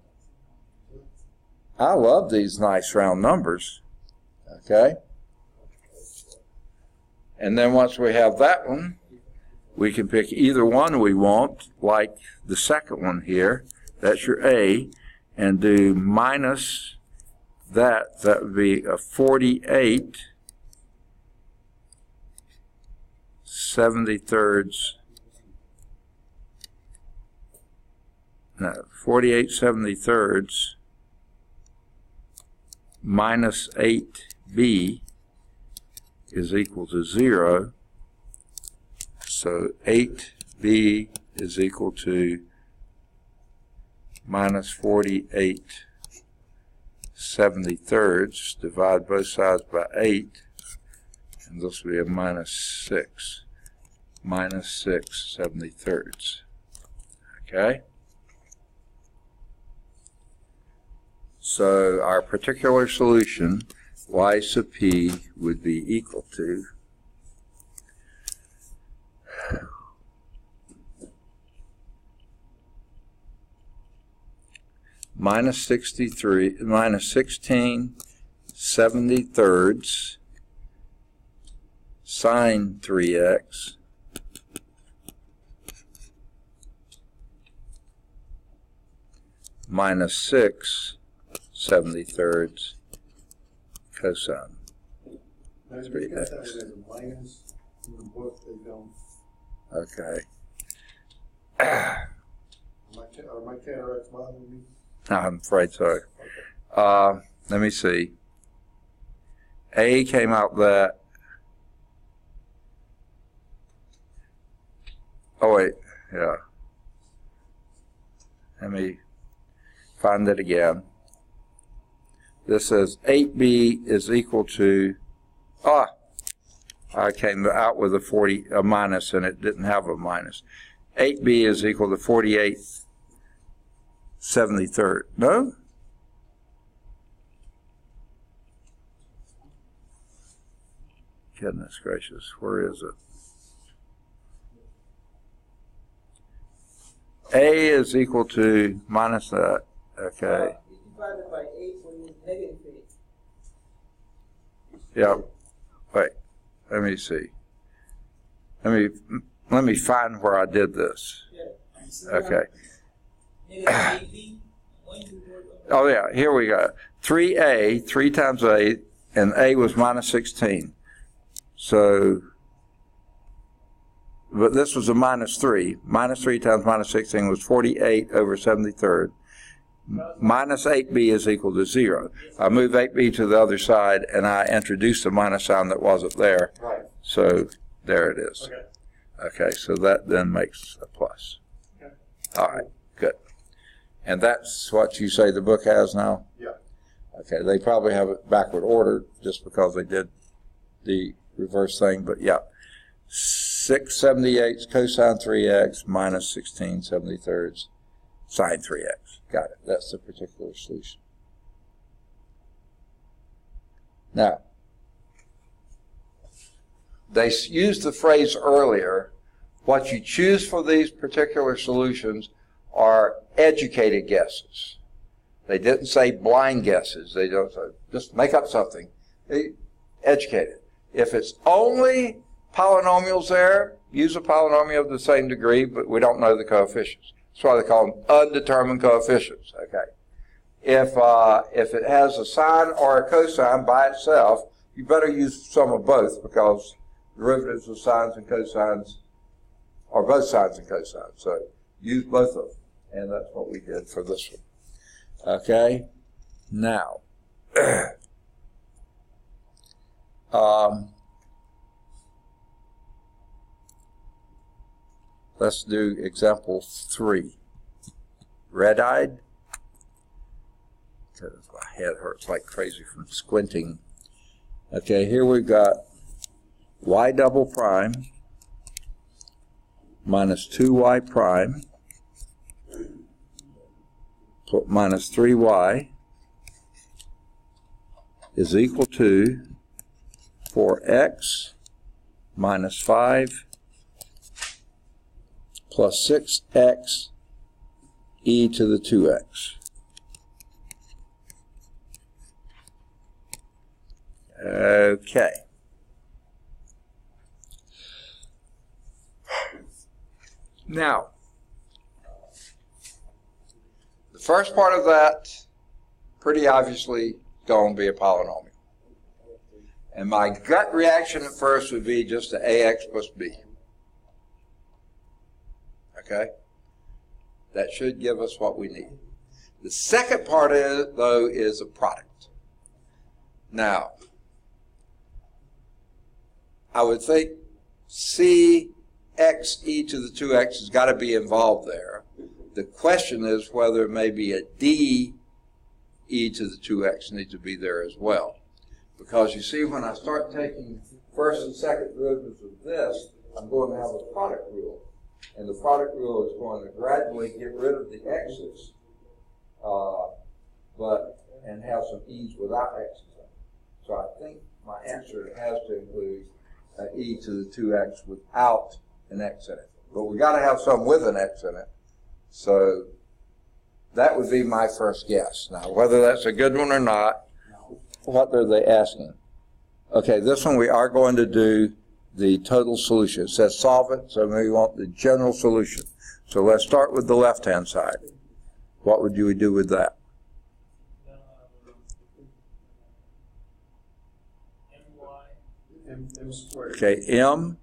I love these nice round numbers. Okay? And then once we have that one, we can pick either one we want, like the second one here. That's your A. And do minus that. That would be a 48/73. No, 48/73 minus 8b is equal to 0. So 8b is equal to minus 48/73. Divide both sides by 8, and this will be a minus 6. Minus 6/73. Okay? So our particular solution, y sub p, would be equal to minus 16/73 sine 3x minus 6/73 cosine. Now, if you got that as a minus in the book, they don't. Okay. Are my cataracts bothering me? I'm afraid so. Okay. Let me see. A came out that. Oh, wait. Yeah. Let me find it again. This says 8b is equal to, I came out with a minus and it didn't have a minus. 8b is equal to 48/73. No? Goodness gracious, where is it? A is equal to minus that. Okay. You divide it by 8 when you negative 8. Yeah. Wait. Let me see. Let me find where I did this. Yeah. Okay. Negative 8b. Oh yeah, here we go. 3a, 3 times a, and a was minus 16. So, but this was a minus 3. Minus 3 times minus 16 was 48/73. Minus 8b is equal to 0. I move 8b to the other side, and I introduced a minus sign that wasn't there. Right. So there it is. Okay. Okay, so that then makes a plus. Okay. All right, good. And that's what you say the book has now? Yeah. Okay, they probably have it backward ordered just because they did the reverse thing, but yeah. 6/78 cosine 3x minus 16/73 sine 3x. Got it. That's the particular solution. Now, they used the phrase earlier, what you choose for these particular solutions are educated guesses. They didn't say blind guesses. They don't say, just make up something. They educate it. If it's only polynomials there, use a polynomial of the same degree, but we don't know the coefficients. That's why they call them undetermined coefficients. Okay. If it has a sine or a cosine by itself, you better use some of both, because derivatives of sines and cosines are both sines and cosines. So use both of them. And that's what we did for this one. Okay. Now, let's do example 3. Red-eyed. My head hurts like crazy from squinting. Okay, here we've got y double prime minus 2y prime minus 3y is equal to 4x minus 5 plus 6x e to the 2x. Okay. Now, the first part of that, pretty obviously, going to be a polynomial. And my gut reaction at first would be just to ax plus b. Okay? That should give us what we need. The second part of it, though, is a product. Now, I would think c x e to the 2x has got to be involved there. The question is whether maybe a d e to the 2x needs to be there as well. Because you see, when I start taking first and second derivatives of this, I'm going to have a product rule. And the product rule is going to gradually get rid of the x's, and have some e's without x's. So I think my answer has to include e to the 2x without an x in it. But we got to have some with an x in it. So that would be my first guess. Now, whether that's a good one or not, what are they asking? Okay, this one we are going to do the total solution. It says solve it, so we want the general solution. So let's start with the left-hand side. What would you do with that? M squared. Okay, m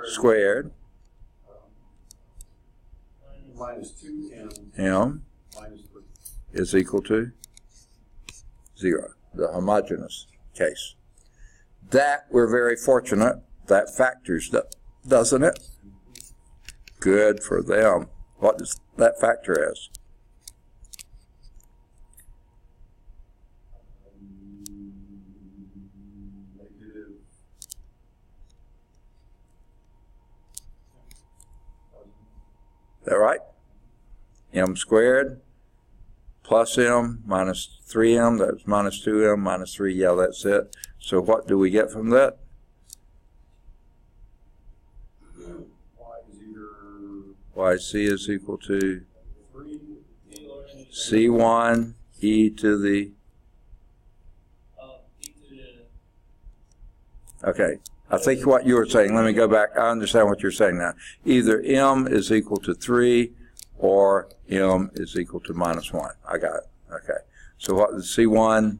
squared minus 2m m minus 3 is equal to 0, the homogeneous case. That, we're very fortunate, that factors, doesn't it? Good for them. What does that factor as? Is that right? M squared plus m minus 3m, that's minus 2m minus 3, yeah, that's it. So what do we get from that? yc is equal to c1 e to the... Okay, I think what you were saying, let me go back, I understand what you're saying now. Either m is equal to 3 or m is equal to minus 1. I got it. Okay. So what is c1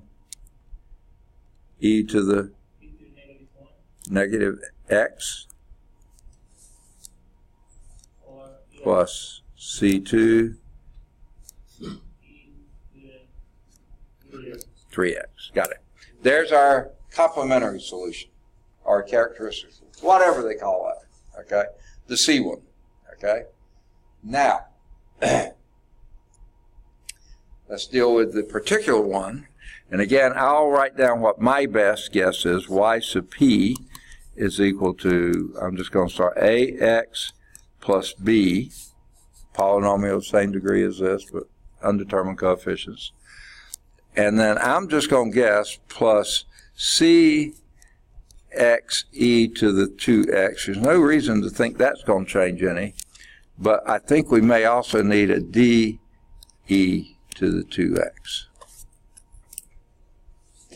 e to the negative x plus c2 3x. Got it. There's our complementary solution, or characteristic, whatever they call it. Okay. The C one. Okay. Now, let's deal with the particular one. And again, I'll write down what my best guess is. Y sub p is equal to, I'm just going to start ax plus b, polynomial of the same degree as this, but undetermined coefficients. And then I'm just going to guess plus c x e to the 2x. There's no reason to think that's going to change any. But I think we may also need a d e to the 2x.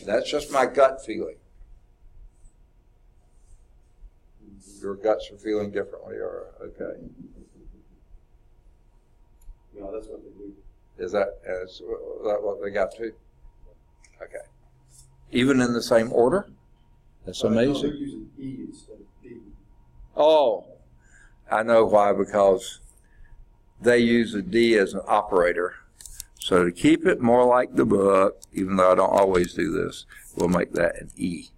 That's just my gut feeling. Your guts are feeling differently, or okay? No, that's what they do. Is that what they got to? Okay. Even in the same order? That's No, amazing. they're using E instead of D. Oh, I know why, because they use a D as an operator. So to keep it more like the book, even though I don't always do this, we'll make that an E.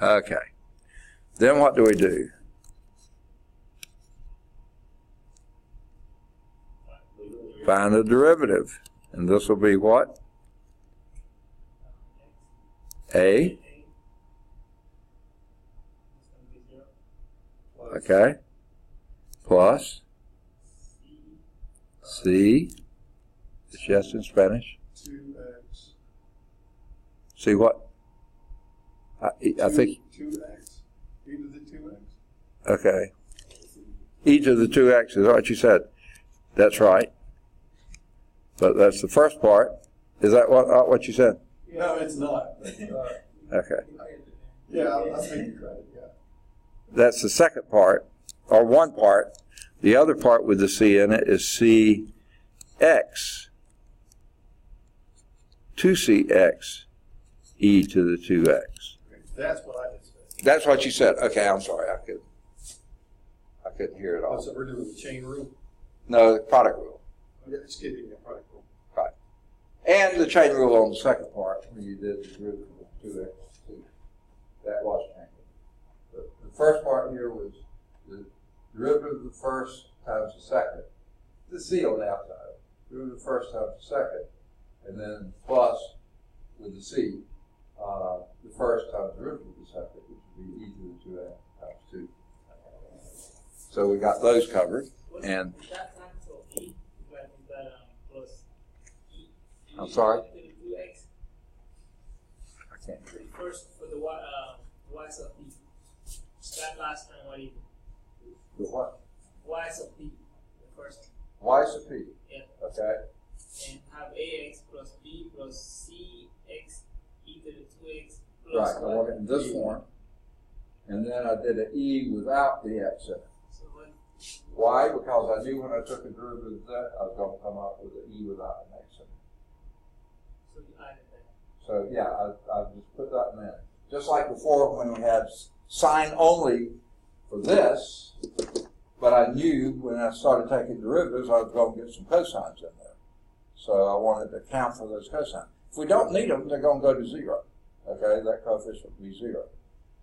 Okay. Then what do we do? Find the derivative. And this will be what? A. Okay. Plus C. It's yes in Spanish. 2x. See what? I think. 2x. E to the 2x. Okay. E to the 2x is what you said. That's right. But that's the first part. Is that what you said? No, it's not. Okay. Yeah, I'll take the credit, yeah. That's the second part, or one part. The other part with the C in it is CX. 2CX e to the 2x. That's what I just said. That's what you said. Okay, I'm sorry. I couldn't hear it all. So we're doing the chain rule? No, the product rule. Yeah, just kidding, the product rule. Right. And the chain rule on the second part, when you did the derivative of 2x. That was changed. The first part here was the derivative of the first times the second. The C on the outside. Derivative of the first times the second. And then plus with the C, the first times the derivative of the second, which would be e to the 2x times 2. So we got those covered. And that times of E, like that plus E. I'm sorry? To the 2x. I can't hear you. First for the y sub p. That last time, what do you do? The what? Y sub p, the first. Y sub p. Yeah. Okay. And have ax plus b plus cx e to the 2x plus Right. I want it in this form. And then I did an e without the x in it. So what? Why? Because I knew when I took a derivative of that, I was going to come up with an e without an x in it. So you added that. So yeah, I just put that in there. Just like before when we had sine only for this, but I knew when I started taking derivatives, I was going to get some cosines in there. So I wanted to account for those cosines. If we don't need them, they're going to go to 0. Okay, that coefficient will be 0.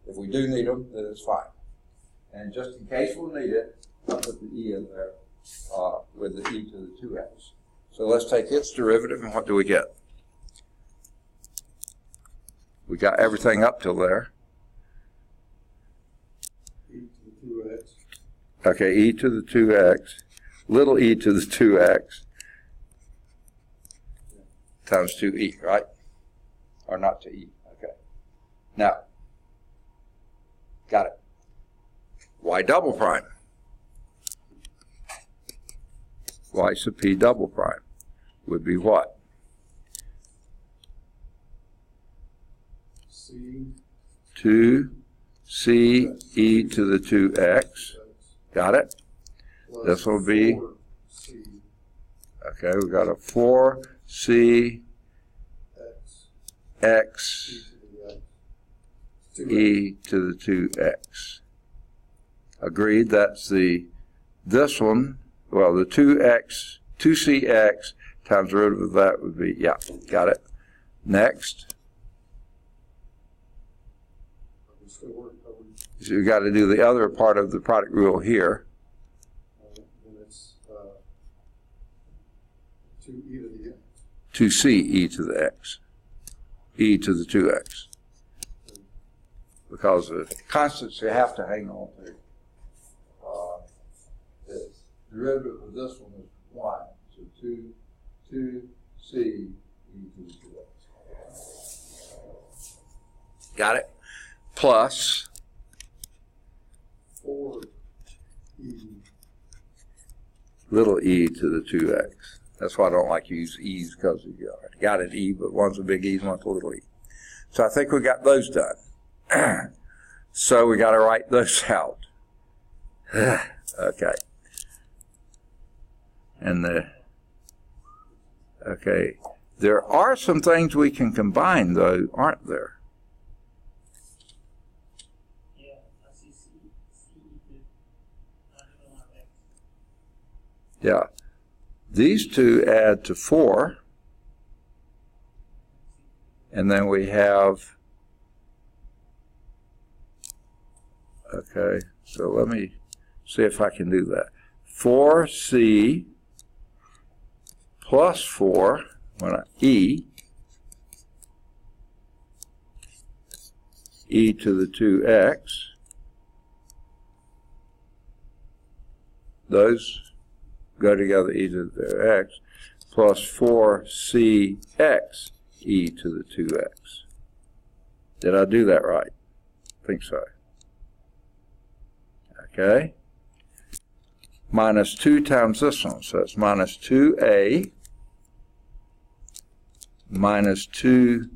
If we do need them, then it's fine. And just in case we'll need it, I'll put the e in there with the e to the 2x. So let's take its derivative, and what do we get? We got everything up till there. E to the 2x. Okay, e to the 2x, little e to the 2x, times 2e, right? Or not to e, okay. Now, got it. Y double prime. Y sub p double prime would be what? C. 2c e to the 2x. Got it? Plus This will be, 4C okay, we got a 4c x x e to the x. 2x. e to the 2x. Agreed, that's this one, well, the 2cx times the derivative of that would be, yeah, got it. Next, We still work over. so we got to do the other part of the product rule here. And it's 2e to the x. 2c e to the x, e to the 2x. Because the constants you have to hang on to. The derivative of this one is 1. So 2c e to the 2x. Got it? Plus 4e little e to the 2x. That's why I don't like to use e's, because you got an e, but one's a big e and one's a little e. So I think we got those done. So we got to write those out. Okay. And okay. There are some things we can combine, though, aren't there? Yeah, I see C equal. I don't know how X. Yeah. These two add to 4. And then we have, okay, so let me see if I can do that. 4C plus 4, e to the 2x. Those go together, e to the x, plus 4cx e to the 2x. Did I do that right? I think so. Okay. Minus 2 times this one, so it's minus 2a minus 2c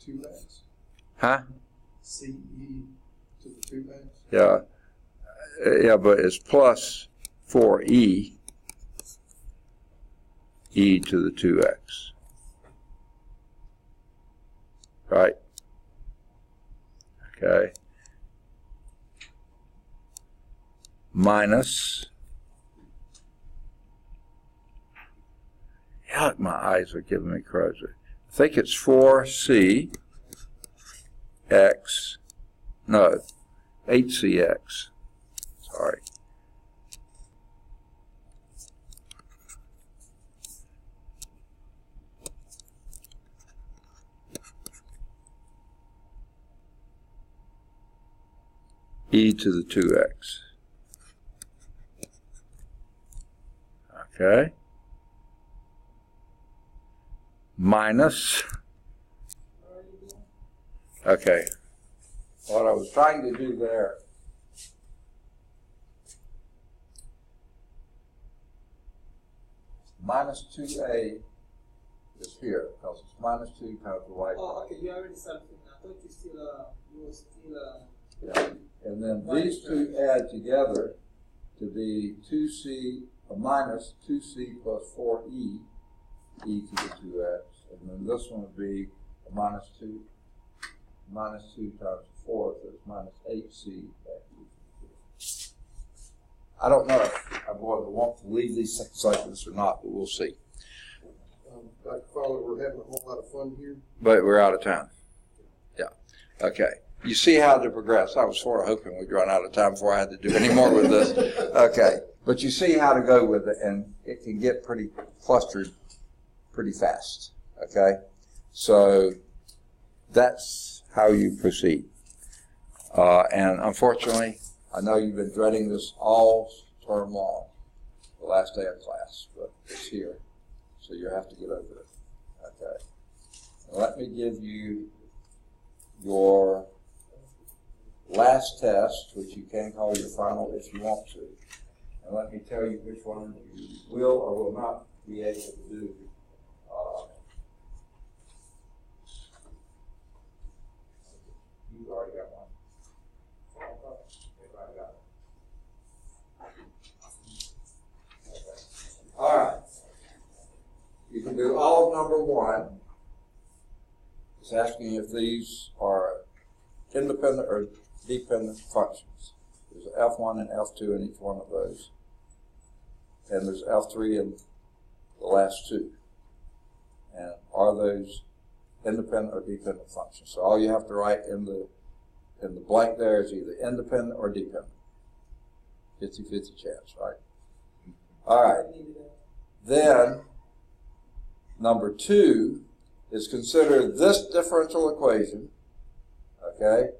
2x. Huh? CE to the 2x. Yeah. Yeah, but it's plus 4e e to the 2x. Right? Okay. Minus, yuck, my eyes are giving me crazy. I think it's 4c x, no, 8cx, sorry. E to the 2x. Okay. Minus. Okay. What I was trying to do there. Minus 2a is here because it's minus 2 times the y. Oh, okay, you already something. I thought you were still, Yeah. And then these two add together to be 2c, minus 2c plus 4e, e to the 2x. And then this one would be a minus 2 times 4, so it's minus 8c. I don't know if I'm going to want to leave these things like this or not, but we'll see. Dr. Fowler, we're having a whole lot of fun here. But we're out of time. Yeah. Okay. You see how to progress. I was sort of hoping we'd run out of time before I had to do any more with this. Okay. But you see how to go with it, and it can get pretty clustered pretty fast. Okay? So that's how you proceed. And unfortunately, I know you've been dreading this all term long, the last day of class, but it's here. So you have to get over it. Okay. Now let me give you your last test, which you can call your final if you want to. And let me tell you which one you will or will not be able to do. You already got one. Everybody got it. Okay. All right. You can do all of number 1. It's asking if these are independent or dependent functions. There's F1 and F2 in each one of those. And there's F3 in the last 2. And are those independent or dependent functions? So all you have to write in the blank there is either independent or dependent. 50-50 chance, right? All right. Then number 2 is consider this differential equation. Okay?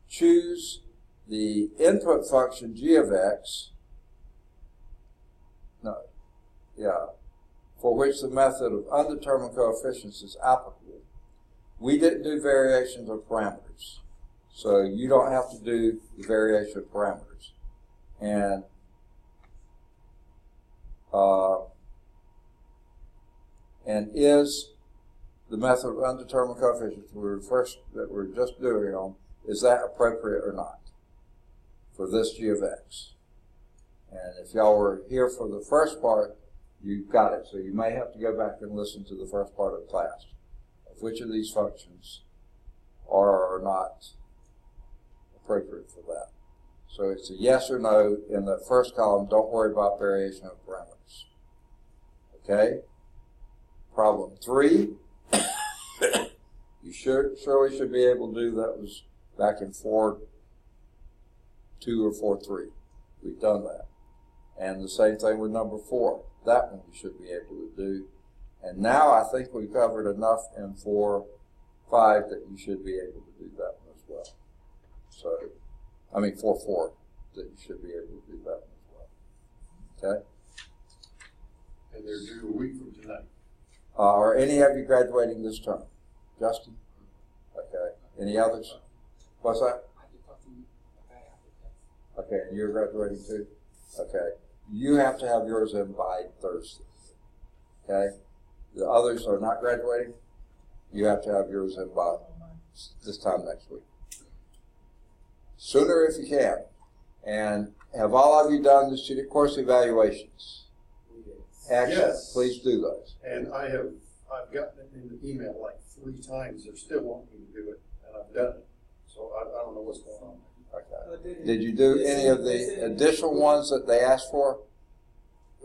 Choose the input function g of x, for which the method of undetermined coefficients is applicable. We didn't do variations of parameters. So you don't have to do the variation of parameters. And is the method of undetermined coefficients that we're just doing on, is that appropriate or not for this g of x? And if y'all were here for the first part, you got it. So you may have to go back and listen to the first part of the class of which of these functions are or are not appropriate for that. So it's a yes or no in the first column. Don't worry about variation of parameters. Okay? Problem 3. You surely should be able to do that. Was back in 4.2 or 4.3. We've done that. And the same thing with number 4. That one you should be able to do. And now I think we've covered enough in 4.5 that you should be able to do that one as well. So, I mean 4.4 that you should be able to do that one as well. Okay? And they're due a week from tonight. Are any of you graduating this term? Justin? Okay. Any others? What's that? Okay, and you're graduating too? Okay. You have to have yours in by Thursday. Okay? The others are not graduating. You have to have yours in by this time next week. Sooner if you can. And have all of you done the student course evaluations? Excellent. Yes. Please do those. And I've gotten it in the email like 3 times. They're still wanting me to do it, and I've done it. So I don't know what's going on. Okay. Did you do any of the additional ones that they asked for?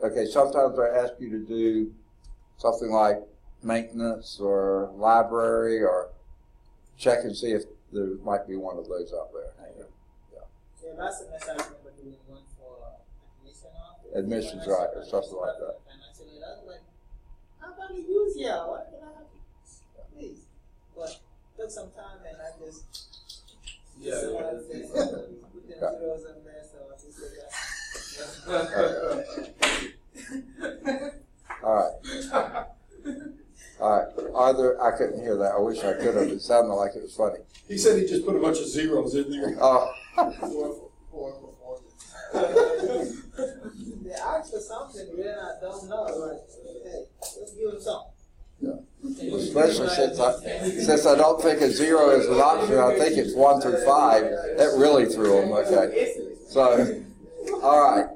Okay, sometimes they ask you to do something like maintenance or library, or check and see if there might be one of those out there. Yeah, last semester I remember doing one for Admissions, right, or something like that. And actually, I was like, how about you use here? What can I have? Please. But took some time and I just put them zeros in there, so I just said that. All right. I couldn't hear that. I wish I could have. It sounded like it was funny. He said he just put a bunch of zeros in there. Oh. They asked for something, then I don't know. Like, hey, let's give them something. Yeah. Especially since I don't think a 0 is an option, I think it's 1 through 5. That really threw them. Okay. So, all right.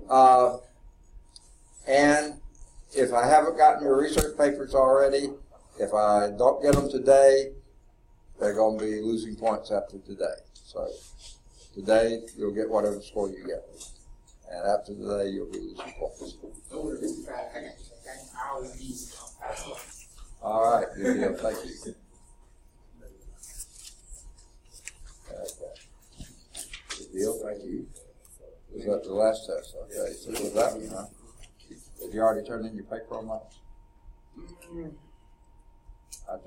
And if I haven't gotten your research papers already, if I don't get them today, they're going to be losing points after today. So today you'll get whatever score you get, and after today you'll be losing points. All right, good deal. Thank you. Okay. Good deal. Thank you. Was that the last test? Okay, so was that one, huh? Did you already turn in your paper on that?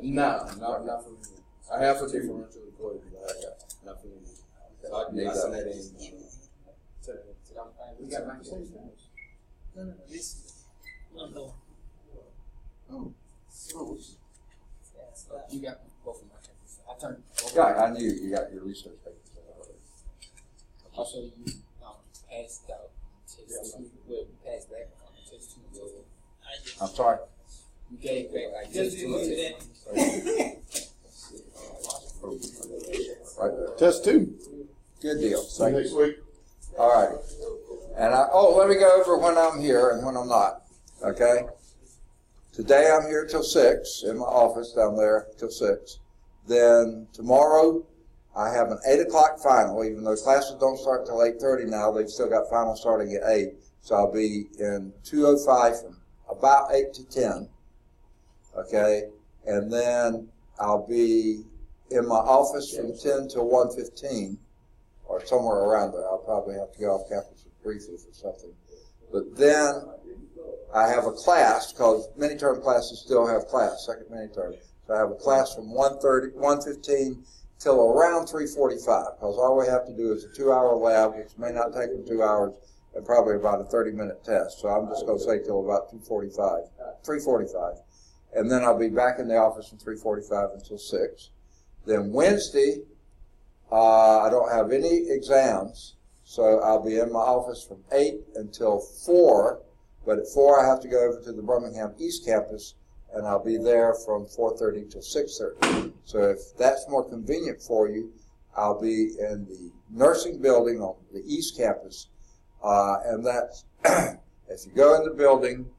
No, not for me. I have for differential equation, but not for me. So I can send that in. We got my No, this. No. Oh. You got both of my papers. I turned. Yeah, I knew you got your research papers. Also, you passed out test 2. Well, you passed back on test 2. I'm sorry. You gave back like test 2. Right there. Test 2. Good deal. See you Thank next you. week. All right. And let me go over when I'm here and when I'm not. Okay? Today I'm here till 6 in my office down there till 6. Then tomorrow I have an 8 o'clock final, even though classes don't start till 8:30 now. They've still got finals starting at 8. So I'll be in 2:05 from about 8 to 10. Okay? And then I'll be in my office from 10 till 1:15 or somewhere around there. I'll probably have to go off campus briefly for something. But then I have a class, because mini-term classes still have class, second mini-term. So I have a class from 1:15 till around 3:45, because all we have to do is a 2-hour lab, which may not take them 2 hours, and probably about a 30-minute test. So I'm just going to say till about 3:45. And then I'll be back in the office from 3:45 until 6. Then Wednesday, I don't have any exams, so I'll be in my office from 8 until 4, but at 4 I have to go over to the Birmingham East Campus, and I'll be there from 4:30 to 6:30. So if that's more convenient for you, I'll be in the nursing building on the East Campus, and that's, if you go in the building,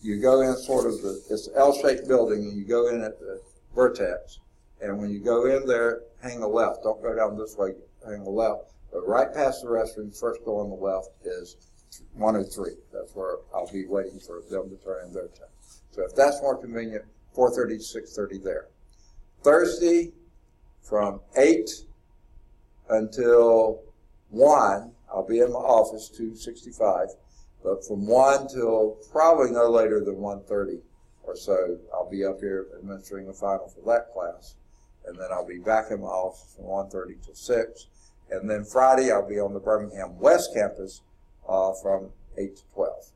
you go in sort of it's an L-shaped building, and you go in at the vertex, and when you go in there, hang a left. Don't go down this way, hang a left. But right past the restroom, first door on the left is 103. That's where I'll be waiting for them to turn in their time. So if that's more convenient, 4:30 to 6:30 there. Thursday, from 8 until 1, I'll be in my office, 265. But from 1 till probably no later than 1:30 or so, I'll be up here administering the final for that class. And then I'll be back in my office from 1:30 till 6. And then Friday, I'll be on the Birmingham West Campus from 8 to 12.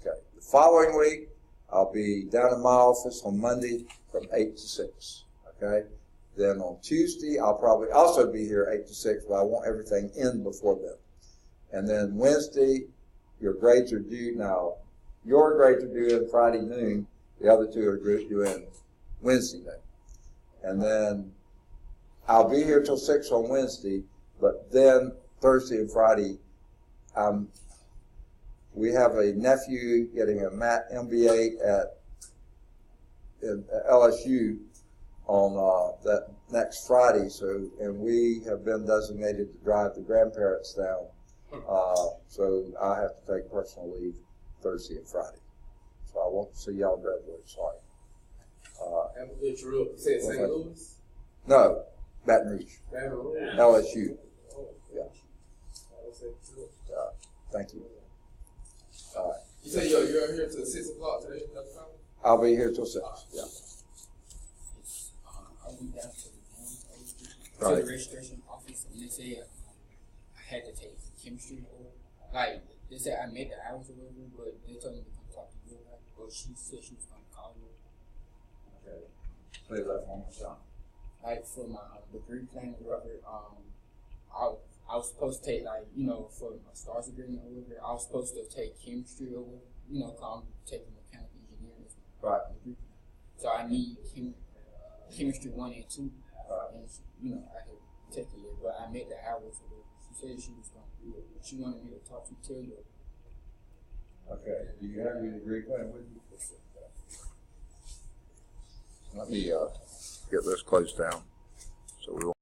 Okay. The following week, I'll be down in my office on Monday from 8 to 6. Okay. Then on Tuesday, I'll probably also be here 8 to 6, but I want everything in before then. And then Wednesday, your grades are due. Now, your grades are due in Friday noon. The other two are due in Wednesday noon. And then I'll be here till 6 on Wednesday, but then Thursday and Friday, we have a nephew getting a MBA at LSU on that next Friday. So, and we have been designated to drive the grandparents down. So I have to take personal leave Thursday and Friday. So I won't see y'all graduate. Sorry. Say St. Louis? No, Baton Rouge. LSU. Yeah. Thank you. All right. You say you're here till 6 o'clock today? I'll be here till 6. Yeah. I went down to Right. the registration office, and they said I had to take chemistry. Like, they said I made the hours or whatever, but they told me to come talk to you. But she said she was going to call you. Okay. Say that one more time. Like, for my degree plan or whatever, I was supposed to take, like, you know, for my STARS agreement or whatever, I was supposed to take chemistry or whatever, you know, because I'm taking mechanical engineering. Right. So I need chemistry 1 and 2. Right. And, you know, I could take it, but I made the hours for it. She said she was going to do it. She wanted me to talk to you. Okay. Do you have your degree plan with you? Let me get this closed down so we won't